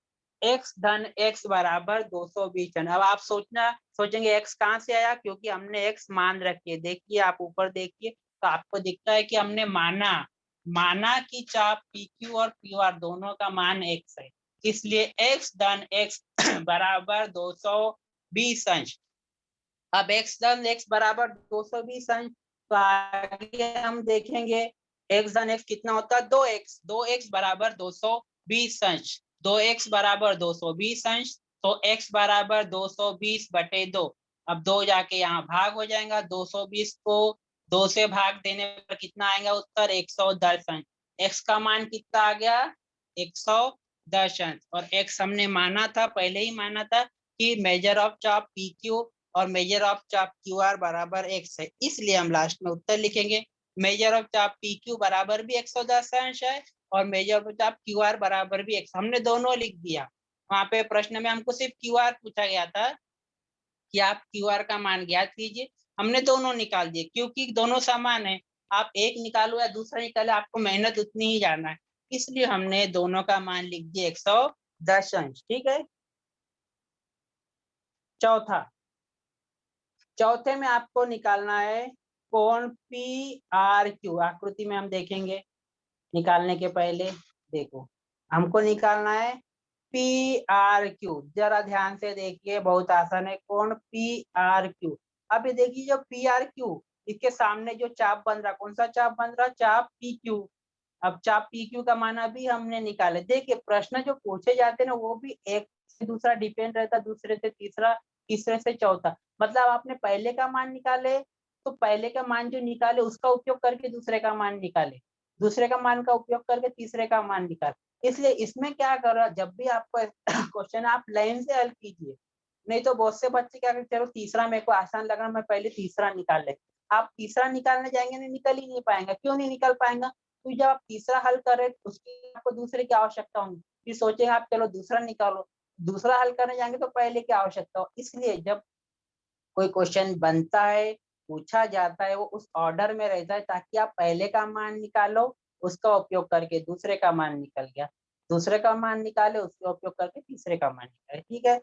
A: x धन x बराबर 220 अंश। अब आप सोचेंगे x कहाँ से आया, क्योंकि हमने x मान रखी है। देखिए आप ऊपर देखिए तो आपको दिखता है कि हमने माना कि चाप PQ और QR दोनों का मान x है, इसलिए x धन x बराबर 220 अंश। अब x धन x बराबर 220 अंश, तो आगे हम देखेंगे x धन x कितना होता है, 2x बराबर 220 अंश। 2x बराबर 220 अंश, तो x बराबर 220/2। अब 2 जाके यहाँ भाग हो जाएगा, 220 को 2 से भाग देने पर कितना आएगा उत्तर, 110 अंश। x का मान कितना आ गया, 110 अंश। और x हमने माना था, पहले ही माना था कि मेजर ऑफ चाप PQ और मेजर ऑफ चाप QR बराबर x है, इसलिए हम लास्ट में उत्तर लिखेंगे। मेजर ऑफ चाप PQ बराबर भी 110 अंश है और मेजर ऑफ चाप QR बराबर भी x, हमने दोनों लिख दिया। वहां पे प्रश्न में हमको सिर्फ QR पूछा गया था कि आप QR का मान ज्ञात कीजिए, हमने दोनों निकाल दिए क्योंकि दोनों समान है। आप एक निकालो या दूसरा निकालो, आपको मेहनत उतनी ही जाना है, इसलिए हमने दोनों का मान लिख दिया 110 अंश। ठीक है। चौथे में आपको निकालना है कोण PRQ। आकृति में हम देखेंगे निकालने के पहले, देखो हमको निकालना है PRQ। जरा ध्यान से देखिए, बहुत आसान है, कोण PRQ। अब ये देखिए जो PRQ, इसके सामने जो चाप बन रहा, कौन सा चाप बन रहा, चाप PQ। अब चाप PQ का मान भी हमने निकाले। देखिए प्रश्न जो पूछे जाते हैं ना, वो भी एक से दूसरा डिपेंड रहता, दूसरे से तीसरा, तीसरे से चौथा। मतलब आपने पहले का मान निकाले तो पहले का मान जो निकाले उसका उपयोग करके दूसरे का मान निकाले, दूसरे का मान का उपयोग करके तीसरे का मान निकाले। इसलिए इसमें क्या करो, जब भी आपको क्वेश्चन आप लाइन से हल कीजिए, नहीं तो बहुत से बच्चे क्या करते, चलो तीसरा मेरे को आसान लग रहा, मैं पहले तीसरा निकाल ले। आप तीसरा निकालने जाएंगे नहीं, निकल ही नहीं पाएंगे। क्यों नहीं निकल पाएंगा, तो जब आप तीसरा हल कर रहे उसकी आपको दूसरे की आवश्यकता होगी, फिर सोचेंगे आप चलो दूसरा निकालो, दूसरा हल करने जाएंगे तो पहले की आवश्यकता हो। इसलिए जब कोई क्वेश्चन बनता है, पूछा जाता है, वो उस ऑर्डर में रहता है ताकि आप पहले का मान निकालो, उसका उपयोग करके दूसरे का मान निकल गया, दूसरे का मान निकाले, उसका उपयोग करके तीसरे का मान निकाले। ठीक है।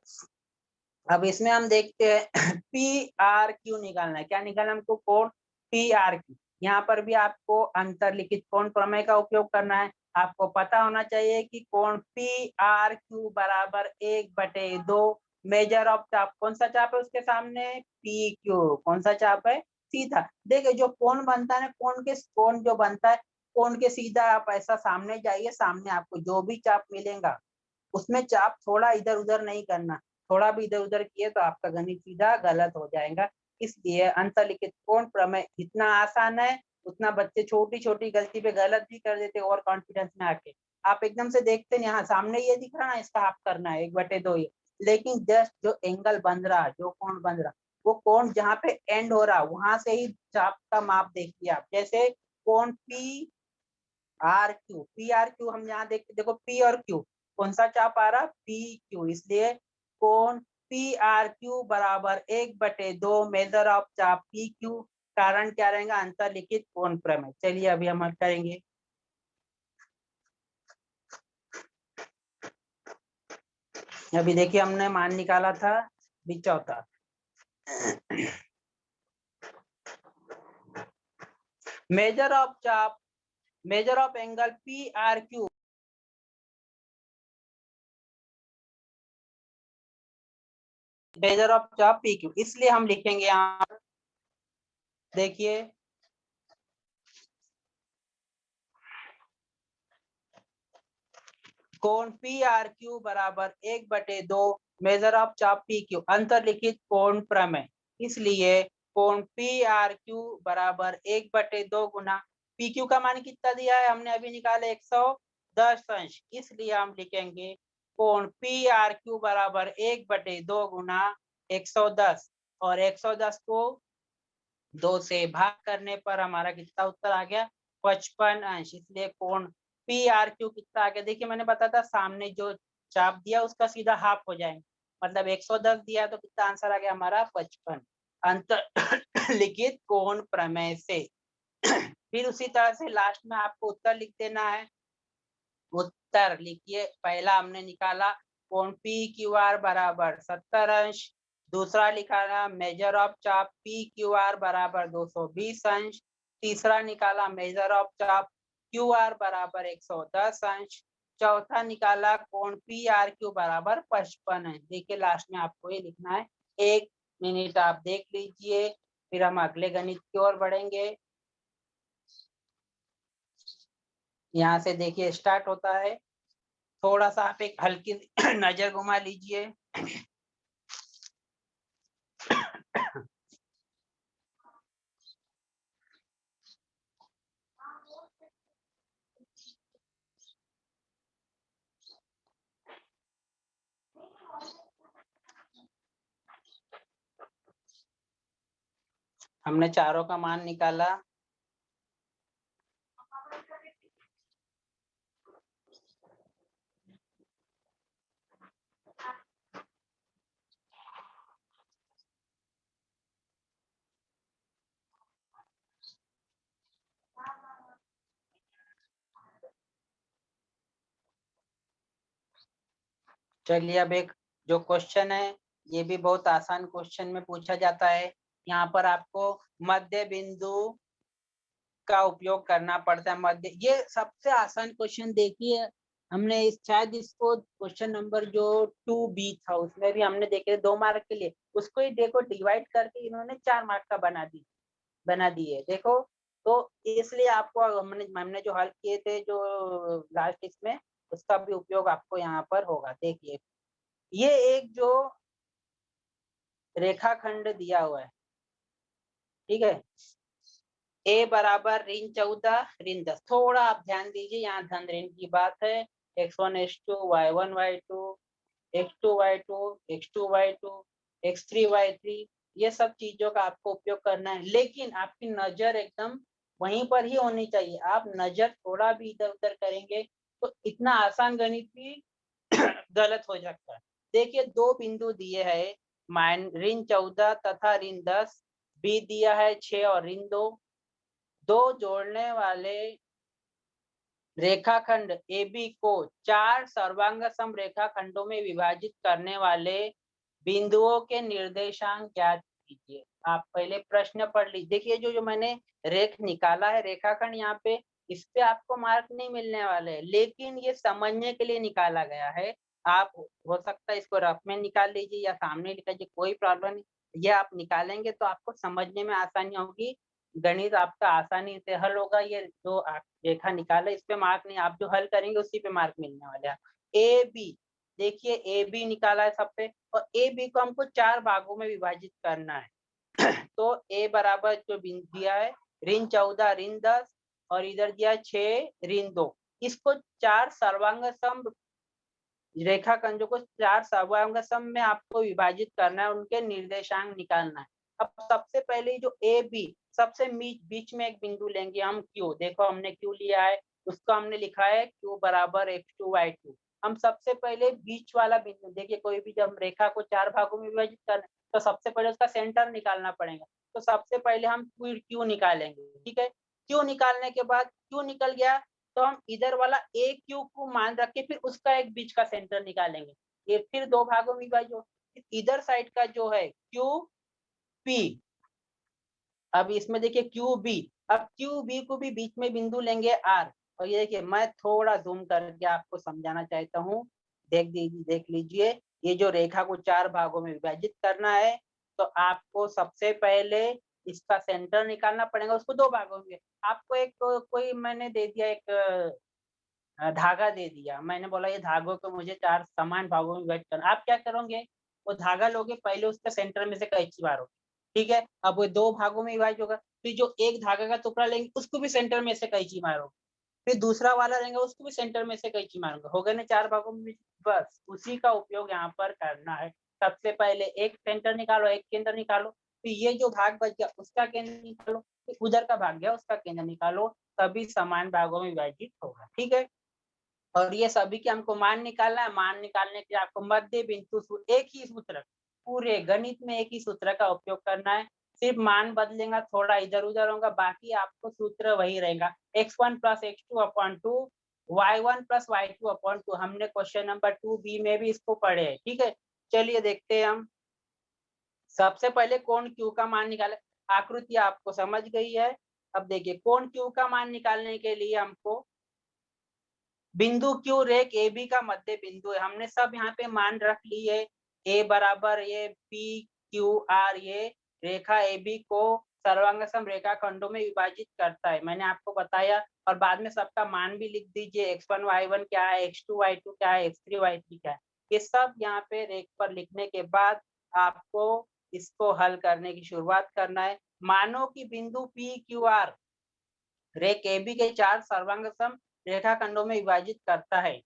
A: अब इसमें हम देखते हैं PRQ निकालना है। क्या निकालना है हमको, कोण PRQ। यहाँ पर भी आपको अंतरलिखित कोण प्रमेय का उपयोग करना है। आपको पता होना चाहिए कि कोण PRQ बराबर 1/2 मेजर ऑफ चाप, कौन सा चाप है उसके सामने, PQ। कौन सा चाप है, सीधा। देखिए जो कोण बनता है, कोण जो बनता है, कोण के सीधा आप ऐसा सामने जाइए, सामने आपको जो भी चाप मिलेगा उसमें चाप थोड़ा इधर उधर नहीं करना, थोड़ा भी इधर उधर किए तो आपका गणित सीधा गलत हो जाएगा। इसलिए अंतरलिखित कोण प्रमेय जितना आसान है, उतना बच्चे छोटी छोटी गलती पे गलत भी कर देते ओवर कॉन्फिडेंस में आके। आप एकदम से देखते हैं यहाँ सामने ये दिख रहा है, इसका हाफ करना है 1/2 ये, लेकिन जस्ट जो एंगल बन रहा, जो कोण बन रहा, वो कोण जहाँ पे एंड हो रहा वहां से ही चाप का माप देखिए आप। जैसे कोण PRQ हम यहाँ देखो P और Q, कौन सा चाप आ रहा, PQ। इसलिए कोण PRQ बराबर 1/2 मेजर ऑफ चाप PQ। कारण क्या रहेगा, अंतरलिखित कोण प्रमेय। चलिए अभी हम करेंगे। अभी देखिए हमने मान निकाला था चौथा। Measure of angle PRQ, major of चाप PQ। इसलिए हम लिखेंगे यहाँ, देखिए कोण PRQ बराबर 1/2 मेजर ऑफ चाप PQ, अंतरलिखित कोण प्रमेय। इसलिए कोण PRQ बराबर 1/2 गुना PQ का मान कितना दिया है, हमने अभी निकाले 110 अंश। इसलिए हम लिखेंगे कोण PRQ बराबर 1/2 गुना 110, और 110 को 2 से भाग करने पर हमारा कितना उत्तर आ गया, 55 अंश। इसलिए कोण PRQ कितना आ गया, देखिए मैंने बताया था सामने जो चाप दिया उसका सीधा हाफ हो जाएंगे, मतलब 110 दिया तो कितना आंसर आ गया हमारा, 55। अंतर लिखित कोण प्रमेय से। फिर उसी तरह से लास्ट में आपको उत्तर लिख देना है। उत्तर लिखिए, पहला हमने निकाला कोण पी क्यू आर बराबर 70 अंश। दूसरा निकाला मेजर ऑफ चाप पी क्यू आर बराबर 220 अंश। तीसरा निकाला मेजर ऑफ चाप क्यू आर बराबर 110 अंश। चौथा निकाला कोण पी आर क्यू बराबर 55 अंश। देखिए लास्ट में आपको ये लिखना है। 1 मिनट आप देख लीजिए, फिर हम अगले गणित की ओर बढ़ेंगे। यहाँ से देखिए स्टार्ट होता है। थोड़ा सा आप एक हल्की नजर घुमा लीजिए। हमने चारों का मान निकाला। चलिए अब एक जो क्वेश्चन है, ये भी बहुत आसान क्वेश्चन में पूछा जाता है। यहाँ पर आपको मध्य बिंदु का उपयोग करना पड़ता है। मध्य, ये सबसे आसान क्वेश्चन देखिए। हमने शायद इसको क्वेश्चन नंबर जो 2B था उसमें भी हमने देखे 2 मार्क के लिए, उसको ही देखो डिवाइड करके इन्होंने 4 मार्क का बना दिए देखो। तो इसलिए आपको हमने जो हल किए थे जो लास्ट इसमें, उसका भी उपयोग आपको यहाँ पर होगा। देखिए ये एक जो रेखाखंड दिया हुआ है, ठीक है। ए बराबर ऋण 14 ऋण 10। थोड़ा आप ध्यान दीजिए, यहाँ धन ऋण की बात है। x1 x2 y1 y2 x2 y2 x2 y2 x3 y3, ये सब चीजों का आपको उपयोग करना है। लेकिन आपकी नजर एकदम वहीं पर ही होनी चाहिए। आप नजर थोड़ा भी इधर उधर करेंगे तो इतना आसान गणित भी गलत हो सकता है। देखिए 2 बिंदु दिए है, ऋण 14 तथा ऋण 10। बी दिया है 6 और ऋण 2। दो जोड़ने वाले रेखाखंड AB को 4 सर्वांगसम रेखाखंडों में विभाजित करने वाले बिंदुओं के निर्देशांक ज्ञात कीजिए। आप पहले प्रश्न पढ़ लीजिए। देखिए जो मैंने रेख निकाला है रेखाखंड, यहाँ पे इस पे आपको मार्क नहीं मिलने वाले, लेकिन ये समझने के लिए निकाला गया है। आप हो सकता है इसको रफ में निकाल लीजिए या सामने लिख लीजिए, कोई प्रॉब्लम नहीं। ये आप निकालेंगे तो आपको समझने में आसानी होगी, गणित आपका आसानी से हल होगा। ये जो आप रेखा निकाले इस पे मार्क नहीं, आप जो हल करेंगे उसी पे मार्क मिलने वाले हैं। ए बी, देखिए ए बी निकाला है सब पे, और ए बी को हमको 4 भागों में विभाजित करना है। तो ए बराबर जो बिंदु दिया है ऋण 14 ऋण 10 और इधर दिया 6 ऋण 2, इसको 4 सर्वांगसम रेखाखंडों को 4 सर्वांगसम में आपको विभाजित करना है, उनके निर्देशांक निकालना है। अब सबसे पहले जो ए बी, सबसे बीच में एक बिंदु लेंगे हम क्यू। देखो हमने क्यू लिया है, उसको हमने लिखा है क्यू बराबर x2 y2। हम सबसे पहले बीच वाला बिंदु, देखिए कोई भी जब रेखा को 4 भागों में विभाजित करना तो सबसे पहले उसका सेंटर निकालना पड़ेगा। तो सबसे पहले हम क्यू निकालेंगे, ठीक है। क्यू निकालने के बाद क्यू निकल गया तो हम इधर वाला ए क्यू को मान रख के फिर उसका एक बीच का सेंटर निकालेंगे। ये फिर 2 भागों में विभाजित। इधर साइड का जो है क्यू पी, अब इसमें देखिए क्यू बी, अब क्यू बी को भी बीच में बिंदु लेंगे आर। और ये देखिए मैं थोड़ा जूम करके आपको समझाना चाहता हूँ, देख लीजिए। ये जो रेखा को 4 भागों में विभाजित करना है तो आपको सबसे पहले इसका सेंटर निकालना पड़ेगा, उसको 2 भागों में। आपको एक कोई मैंने दे दिया, एक धागा दे दिया, मैंने बोला ये धागों को मुझे 4 समान भागों में विभाजित करना। आप क्या करोगे, वो धागा लोगे, पहले उसके सेंटर में से कैंची मारोगे, ठीक है। अब वो 2 भागों में विभाजित होगा, फिर जो एक धागा का टुकड़ा लेंगे उसको भी सेंटर में से कैंची मारोगे, फिर दूसरा वाला रहेगा उसको भी सेंटर में से कैंची मारोगे, हो गए ना 4 भागों में। बस उसी का उपयोग यहाँ पर करना है। सबसे पहले एक सेंटर निकालो, एक केंद्र निकालो, फिर ये जो भाग बच गया उसका केंद्र निकालो, फिर उधर का भाग गया उसका केंद्र निकालो, सभी समान भागों में विभाजित होगा, ठीक है। और ये सभी के हमको मान निकालना है। मान निकालने के लिए आपको मध्य बिंदु एक ही सूत्र, पूरे गणित में एक ही सूत्र का उपयोग करना है। सिर्फ मान बदलेगा, थोड़ा इधर उधर होगा, बाकी आपको सूत्र वही रहेगा। x1 + x2/2 y1 plus y2 upon 2, हमने क्वेश्चन नंबर 2b में भी इसको पढ़े है। ठीक है, चलिए देखते हैं हम। सबसे पहले कोण Q का मान निकाले। आकृति आपको समझ गई है। अब देखिए कोण Q का मान निकालने के लिए हमको बिंदु Q रेख AB का मध्य बिंदु है। हमने सब यहाँ पे मान रख ली है। A बराबर ये PQR, ये रेखा AB को सर्वांगसम रेखा खंडों में विभाजित करता है, मैंने आपको बताया। और बाद में सबका मान भी लिख दीजिए, x1 y1 क्या है, x2 y2 क्या है, x3 y3 क्या है। ये सब यहाँ पे रेख पर लिखने के बाद आपको इसको हल करने की शुरुआत करना है। मानो कि बिंदु PQR रेख AB के 4 सर्वांगसम रेखाखंडों में विभाजित करता है।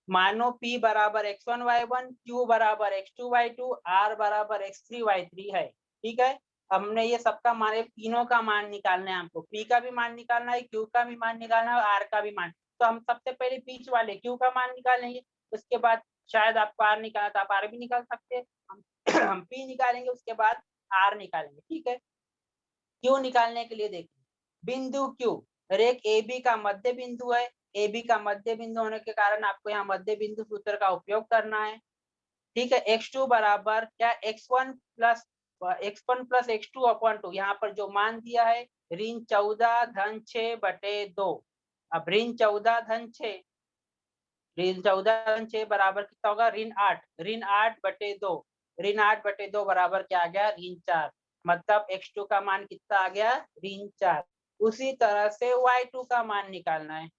A: मानो P बराबर x1 y1, Q बराबर x2 y2, R बराबर x3 y3 है। ठीक है, हमने ये सबका मान, तीनों का मान निकालना है हमको। P का भी मान निकालना है, Q का भी मान निकालना है, और R का भी मान। तो हम सबसे पहले बीच वाले Q का मान निकालेंगे, उसके बाद शायद आपको R निकालना था, आप R भी निकाल सकते हैं। हम P निकालेंगे, उसके बाद R निकालेंगे। ठीक है, Q निकालने के लिए देखिए, बिंदु Q रेख AB का मध्य बिंदु है। AB का मध्य बिंदु होने के कारण आपको यहाँ मध्य बिंदु सूत्र का उपयोग करना है। ठीक है, x2 बराबर क्या, x1 प्लस x2 अपॉन 2। यहाँ पर जो मान दिया है ऋण 14 धन 6 बटे 2। अब ऋण 14 धन 6, ऋण 14 धन 6 बराबर कितना होगा, ऋण 8 बटे 2। ऋण 8 बटे 2 बराबर क्या आ गया, ऋण 4। मतलब x2 का मान कितना आ गया, ऋण 4। उसी तरह से y2 का मान निकालना है।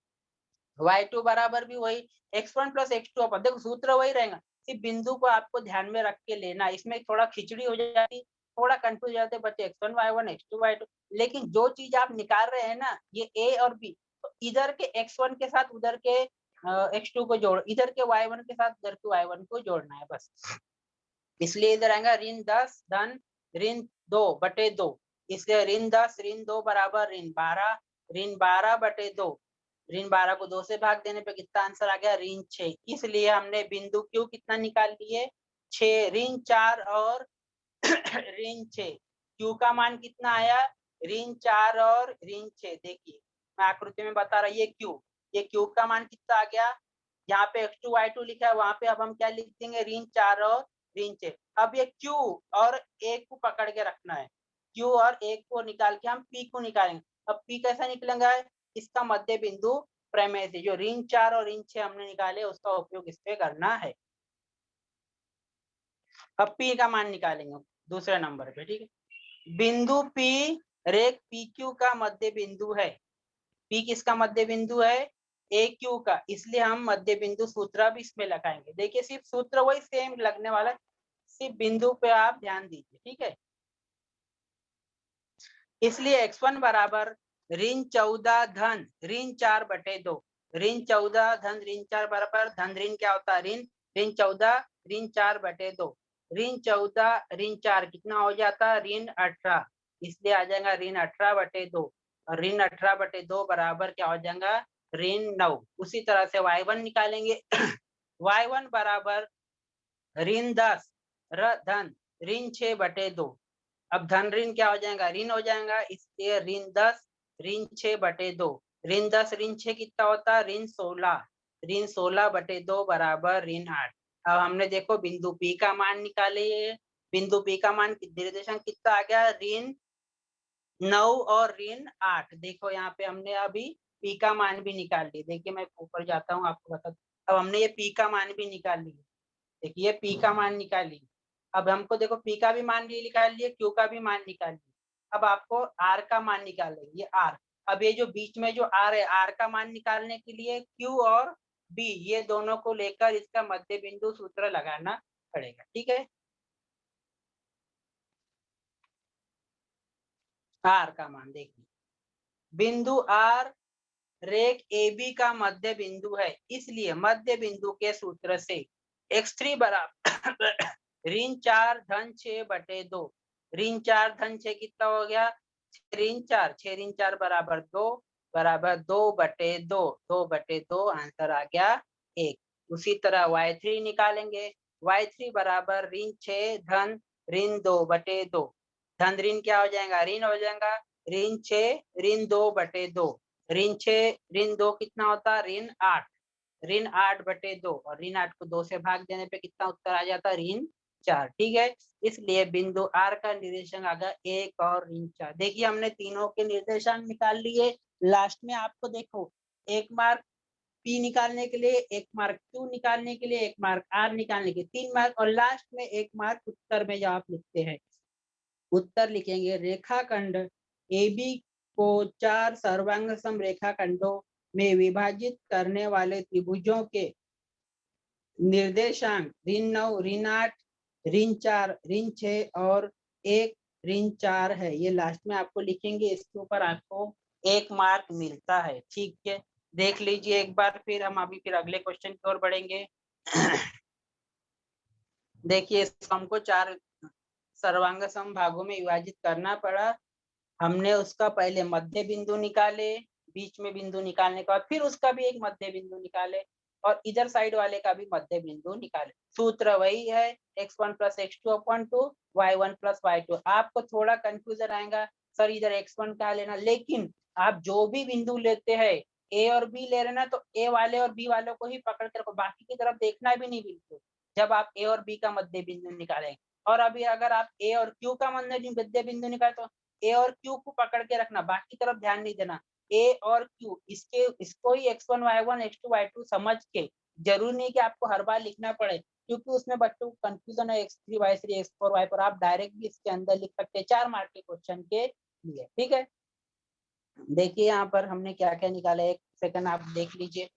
A: y2 बराबर भी वही x1 प्लस x2 अपन, देखो सूत्र वही रहेगा, सिर्फ बिंदु को आपको ध्यान में रख के लेना। इसमें थोड़ा खिचड़ी हो जाती, थोड़ा कंफ्यूज हो जाते बच्चे, x1 y1 x2 y2, लेकिन जो चीज आप निकाल रहे हैं ना, ये a और b, तो इधर के x1 के साथ उधर के x2 को जोड़, इधर के y1 के साथ उधर के y1 को जोड़ना है बस। इसलिए इधर आएगा ऋण 10 धन ऋण 2 बटे 2। इसलिए ऋण 10 ऋण 2 बराबर ऋण 12, ऋण 12 बटे 2। ऋण 12 को 2 से भाग देने पे कितना आंसर आ गया, ऋण 6। इसलिए हमने बिंदु Q कितना निकाल लिए, 6, ऋण 4 और ऋण 6। Q का मान कितना आया, ऋण 4 और ऋण 6। देखिए मैं आकृति में बता रहा, ये Q, ये Q का मान कितना आ गया, यहाँ पे x2 y2 लिखा है, वहां पे अब हम क्या लिख देंगे, ऋण 4 और ऋण 6। अब ये Q और A को पकड़ के रखना है, Q और A को निकाल के हम P को निकालेंगे। अब P कैसा निकलेगा, इसका मध्य बिंदु प्रमेय से जो ऋण 4 और ऋण 6 हमने निकाले, उसका उपयोग इस पे करना है। अब P का मान निकालेंगे दूसरे नंबर पे। ठीक है, बिंदु P रेख PQ का मध्य बिंदु है। P किसका मध्य बिंदु है, AQ का, इसलिए हम मध्य बिंदु सूत्र भी इसमें लगाएंगे। देखिए सिर्फ सूत्र वही सेम लगने वाला है, सिर्फ बिंदु पे आप ध्यान दीजिए। ठीक है, इसलिए x1 बराबर ऋण 14 धन ऋण 4 बटे 2। ऋण 14 धन ऋण 4 बराबर, धन ऋण क्या होता है, ऋण, ऋण 14 ऋण 4 बटे 2। ऋण 14 ऋण 4 कितना हो जाता है, ऋण 18। इसलिए आ जाएगा ऋण 18 बटे 2, और ऋण 18 बटे 2 बराबर क्या हो जाएगा, ऋण 9। उसी तरह से y1 निकालेंगे। y1 बराबर ऋण 10 धन ऋण 6 बटे 2। अब धन ऋण क्या हो जाएगा, ऋण हो जाएगा, इसलिए ऋण 10 ऋण 6 बटे 2। ऋण 10 ऋण 6 कितना होता है, ऋण 16। ऋण 16 बटे 2 बराबर ऋण 8। अब हमने देखो बिंदु P का मान निकाले, बिंदु P का मान निर्देशांक कितना आ गया, ऋण 9 और ऋण 8। देखो यहाँ पे हमने अभी P का मान भी निकाल लिया। देखिए मैं ऊपर जाता हूँ, आपको बता, अब हमने ये P का मान भी निकाल लिया। देखिए P का मान निकाल लिया। अब हमको देखो P का भी मान निकाल लिए, Q का भी मान निकाल लिया। अब आपको R का मान निकालना, ये R। अब ये जो बीच में जो R है, R का मान निकालने के लिए Q और B ये दोनों को लेकर इसका मध्य बिंदु सूत्र लगाना पड़ेगा। ठीक है, R का मान देखिए, बिंदु R रेख AB का मध्य बिंदु है, इसलिए मध्य बिंदु के सूत्र से x3 बराबर ऋण 4 धन 6 बटे 2। ऋण 4 धन 6 कितना हो गया, ऋण 4, 6 ऋण 4 बराबर 2, बराबर 2 बटे 2, 2 बटे 2, आंसर आ गया 1। उसी तरह y3 निकालेंगे, y3 बराबर ऋण 6 धन ऋण 2 बटे 2। धन ऋण क्या हो जाएगा, ऋण हो जाएगा, ऋण 6 ऋण 2 बटे 2। ऋण 6 ऋण 2 कितना होता है, ऋण 8, ऋण 8/2 और ऋण 8 को 2 से भाग देने पे कितना उत्तर आ जाता है, ऋण 4। ठीक है, इसलिए बिंदु आर का निर्देशांक आ गया 1 और ऋण 4। देखिए हमने तीनों के निर्देशांक निकाल लिए। लास्ट में आपको देखो 1 मार्क पी निकालने के लिए, 1 मार्क क्यू निकालने के लिए, 1 मार्क आर निकालने के लिए, 3 मार्क और लास्ट में 1 मार्क उत्तर में जब आप लिखते हैं। उत्तर लिखेंगे रेखाखंड AB को 4 सर्वांग सम रेखाखंडों में विभाजित करने वाले त्रिभुजों के निर्देशांक ऋण 9 ऋण 8 ऋण 4 ऋण 6 और 1 ऋण 4 है। ये लास्ट में आपको लिखेंगे, इसके ऊपर आपको 1 मार्क मिलता है। ठीक है, देख लीजिए एक बार फिर हम अभी फिर अगले क्वेश्चन की ओर बढ़ेंगे। देखिए हमको 4 सर्वांग सम भागों में विभाजित करना पड़ा। हमने उसका पहले मध्य बिंदु निकाले, बीच में बिंदु निकालने के बाद फिर उसका भी एक मध्य बिंदु निकाले और इधर साइड वाले का भी मध्य बिंदु निकाले। सूत्र वही है x1 + x2/2 y1 + y2। आपको थोड़ा कंफ्यूजन आएगा, सर इधर x1 क्या लेना, लेकिन आप जो भी बिंदु लेते हैं ए और बी ले रहे ना, तो ए वाले और बी वालों को ही पकड़ कर रखो, बाकी की तरफ देखना भी नहीं बिल्कुल, जब आप ए और बी का मध्य बिंदु निकालेंगे। और अभी अगर आप ए और क्यू का मध्य बिंदु निकाले तो ए और क्यू को पकड़ के रखना, बाकी तरफ ध्यान नहीं देना। ए और क्यू इसको ही x1 y1 x2 y2 समझ के, जरूरी नहीं कि आपको हर बार लिखना पड़े, क्योंकि उसमें बच्चों को कंफ्यूजन है x3 y3 x4 y4। आप डायरेक्ट भी इसके अंदर लिख सकते हैं 4 मार्क के क्वेश्चन के लिए। ठीक है, देखिए यहाँ पर हमने क्या क्या निकाला है, 1 सेकंड आप देख लीजिए।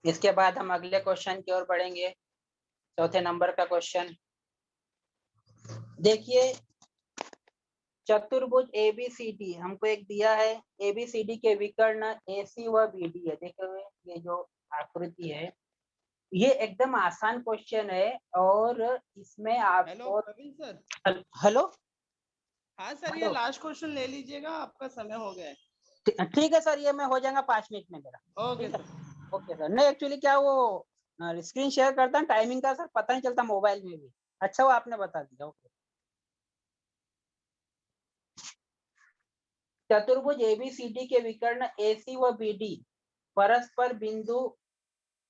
A: इसके बाद हम अगले क्वेश्चन की ओर बढ़ेंगे, चौथे नंबर का क्वेश्चन। देखिए चतुर्भुज ABCD हमको एक दिया है, ABCD के विकर्ण AC व BD है। देखो ये जो आकृति है, ये एकदम आसान क्वेश्चन है और इसमें आपको
B: प्रवीण सर।
A: हेलो,
B: हाँ सर, ये लास्ट क्वेश्चन ले लीजिएगा, आपका समय हो गया है।
A: ठीक है सर, ये मैं हो जाएगा 5 मिनट में मेरा।
B: ओके
A: ठीक है,
B: सर।
A: Okay sir. नहीं एक्चुअली क्या वो स्क्रीन शेयर करता है टाइमिंग का सर, पता नहीं चलता मोबाइल में भी। अच्छा वो आपने बता दिया, ओके। चतुर्भुज ABCD के विकर्ण AC व BD परस्पर बिंदु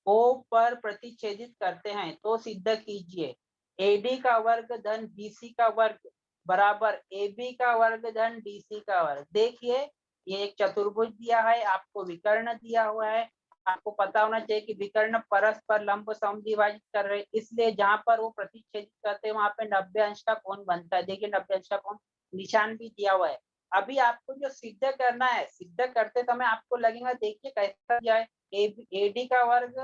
A: O पर प्रतिच्छेदित करते हैं तो सिद्ध कीजिए AD का वर्ग धन BC का वर्ग बराबर AB का वर्ग धन DC का वर्ग। देखिए ये एक चतुर्भुज दिया है, आपको विकर्ण दिया हुआ है। आपको पता होना चाहिए कि विकर्ण परस्पर लंब समद्विभाजित कर रहे हैं, इसलिए जहां पर वो प्रतिच्छेदित करते हैं वहां पे 90 अंश का कोण बनता है। देखिए 90 अंश का कोण निशान भी दिया हुआ है। अभी आपको जो सिद्ध करना है, सिद्ध करते समय आपको लगेगा, देखिए कैसा दिया है, AD का वर्ग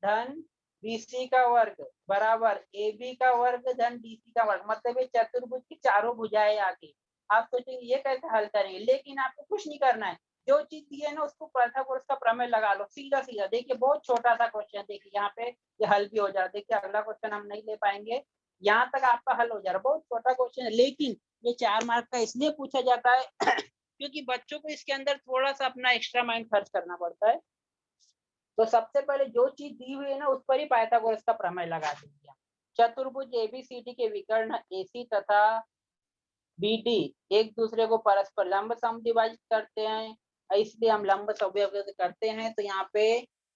A: धन BC का वर्ग बराबर AB का वर्ग धन DC का वर्ग, मतलब ये चतुर्भुज की चारों भुजाएं आ गई। आप सोचेंगे ये कैसे हल करेंगे, लेकिन आपको कुछ नहीं करना है, जो चीज दी है ना उसको पाइथागोरस का प्रमेय लगा लो, सीधा सीधा। देखिए बहुत छोटा सा क्वेश्चन, देखिए यहाँ पे ये हल भी हो जा रहा है। देखिए अगला क्वेश्चन हम नहीं ले पाएंगे, यहाँ तक आपका हल हो जा रहा है। बहुत छोटा क्वेश्चन है, लेकिन ये 4 मार्क का इसलिए पूछा जाता है क्योंकि बच्चों को इसके अंदर थोड़ा सा अपना एक्स्ट्रा माइंड खर्च करना पड़ता है। तो सबसे पहले जो चीज दी हुई है ना उस पर ही पाइथागोरस का प्रमेय लगा देंगे। चतुर्भुज ABCD के विकर्ण AC तथा BD एक दूसरे को परस्पर लंब समद्विभाजित करते हैं, इसलिए हम लंब समद्विभाजित करते हैं तो यहाँ पे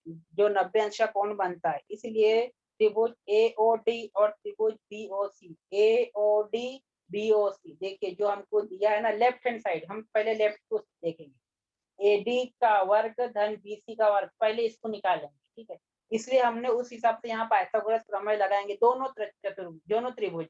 A: जो 90 अंश का कोण बनता है, इसलिए त्रिभुज AOD और त्रिभुज BOC, AOD BOC देखिए जो हमको दिया है ना लेफ्ट हैंड साइड, हम पहले लेफ्ट को देखेंगे, AD का वर्ग धन BC का वर्ग, पहले इसको निकालेंगे। ठीक है, इसलिए हमने उस हिसाब से यहाँ पाइथागोरस प्रमेय लगाएंगे दोनों चतुर्भुज दोनों त्रिभुज।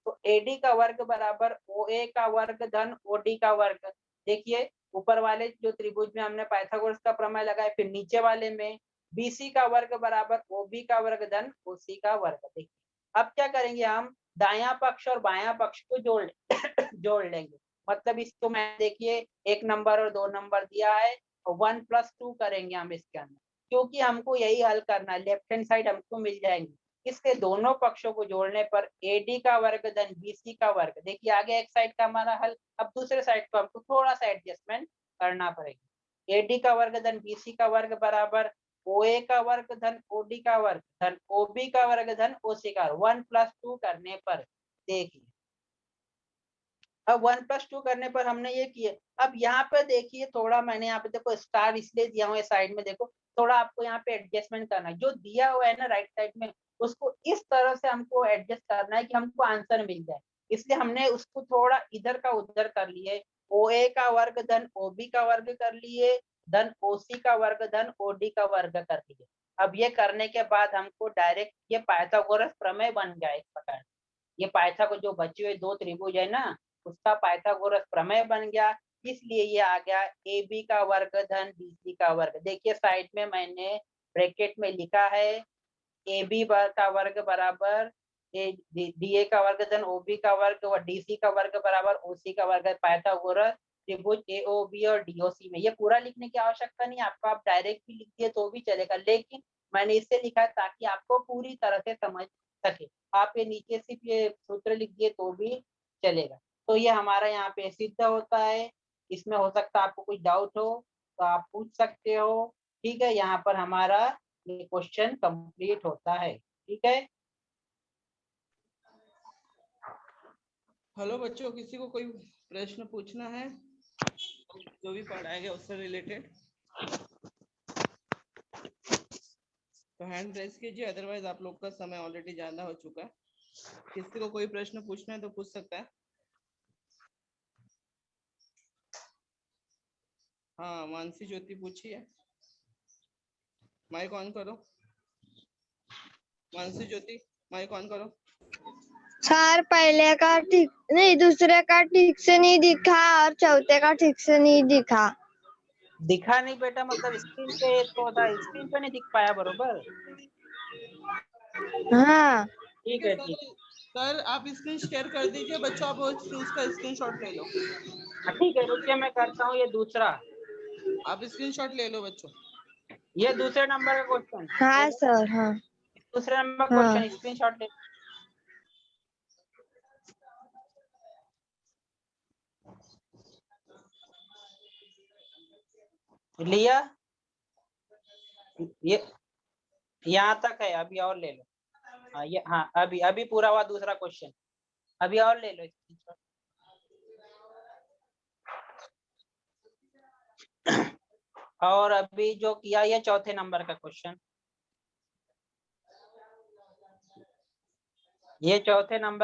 A: तो AD का वर्ग बराबर OA का वर्ग धन OD का वर्ग। देखिए ऊपर वाले जो त्रिभुज में हमने पाइथागोरस का प्रमेय लगाया, फिर नीचे वाले में BC का वर्ग बराबर OB का वर्ग धन OC का वर्ग। देखिए अब क्या करेंगे, हम दायां पक्ष और बायां पक्ष को जोड़ लेंगे। मतलब इसको मैं देखिए 1 नंबर और 2 नंबर दिया है, 1 + 2 करेंगे हम इसके अंदर, क्योंकि हमको यही हल करना है, लेफ्ट हैंड साइड हमको मिल जाएंगे। इसके दोनों पक्षों को जोड़ने पर AD का वर्ग धन BC का वर्ग। देखिए आगे एक साइड का हमारा हल, अब दूसरे साइड को हमको थोड़ा सा एडजस्टमेंट करना पड़ेगा। AD का वर्ग धन BC का वर्ग बराबर OA का वर्ग धन OD का वर्ग धन OB का वर्ग धन OC का वर्ग 1+2 करने पर देखिए, अब 1+2 करने पर हमने ये किए। अब यहाँ पे देखिए थोड़ा मैंने यहाँ पे देखो स्टार इसलिए दिया हुआ है साइड में, देखो थोड़ा आपको यहाँ पे एडजस्टमेंट करना है। जो दिया हुआ है ना राइट साइड में, उसको इस तरह से हमको एडजस्ट करना है कि हमको आंसर मिल जाए। इसलिए हमने उसको थोड़ा इधर का उधर कर लिए। OA का वर्ग धन OB का वर्ग कर लिए, धन OC का वर्ग धन OD का वर्ग कर लिए। अब ये करने के बाद हमको डायरेक्ट ये पाइथागोरस प्रमेय बन गया एक प्रकार। ये पाइथागोरस जो बचे हुए दो त्रिभुज है ना, उसका पाइथागोरस प्रमेय बन गया। इसलिए ये आ गया AB का वर्ग धन BC का वर्ग। देखिए साइड में मैंने ब्रैकेट में लिखा है AB का वर्ग बराबर DA का वर्ग धन OB का वर्ग व DC का वर्ग बराबर OC का वर्ग। पाइथागोरस त्रिभुज AOB और DOC में। ये पूरा लिखने की आवश्यकता नहीं, आपको आप डायरेक्ट भी लिख दिए तो भी चलेगा, लेकिन मैंने इससे लिखा है ताकि आपको पूरी तरह से समझ सके। आप ये नीचे सिर्फ ये सूत्र लिख दिए तो भी चलेगा। तो ये हमारा यहाँ पे सिद्ध होता है। इसमें हो सकता है आपको कुछ डाउट हो तो आप पूछ सकते हो। ठीक है, यहाँ पर हमारा ये क्वेश्चन कंप्लीट होता है। ठीक है,
B: हेलो बच्चों, किसी को कोई प्रश्न पूछना है जो भी पढ़ाया गया उससे रिलेटेड तो हैंड रेस कीजिए, अदरवाइज आप लोग का समय ऑलरेडी ज्यादा हो चुका है। किसी को कोई प्रश्न पूछना है तो पूछ सकता है। हाँ, मानसी ज्योति पूछिए, माइक ऑन करो। मानसी ज्योति माइक ऑन करो।
C: सर पहले का ठीक नहीं, दूसरे का ठीक से नहीं दिखा और चौथे का ठीक से नहीं दिखा।
A: दिखा नहीं बेटा, मतलब स्क्रीन पे तो था, स्क्रीन पे नहीं दिख पाया बरोबर।
C: हाँ
A: ठीक है, ठीक
B: सर आप स्क्रीन शेयर कर दीजिए बच्चों, आप उसका स्क्रीनशॉट ले लो।
A: ठीक है, रुकिए मैं करता हूँ ये दूसरा।
B: आप स्क्रीनशॉट ले लो बच्चों।
A: ये दूसरे नंबर का क्वेश्चन।
C: हाँ सर, हाँ
A: दूसरे नंबर
C: हाँ
A: क्वेश्चन स्क्रीनशॉट ले लिया। ये यहाँ तक है, अभी और ले लो। हाँ ये, हाँ अभी अभी पूरा हुआ दूसरा क्वेश्चन, अभी और ले लो स्क्रीनशॉट। और अभी जो किया ये चौथे नंबर का क्वेश्चन, ये चौथे नंबर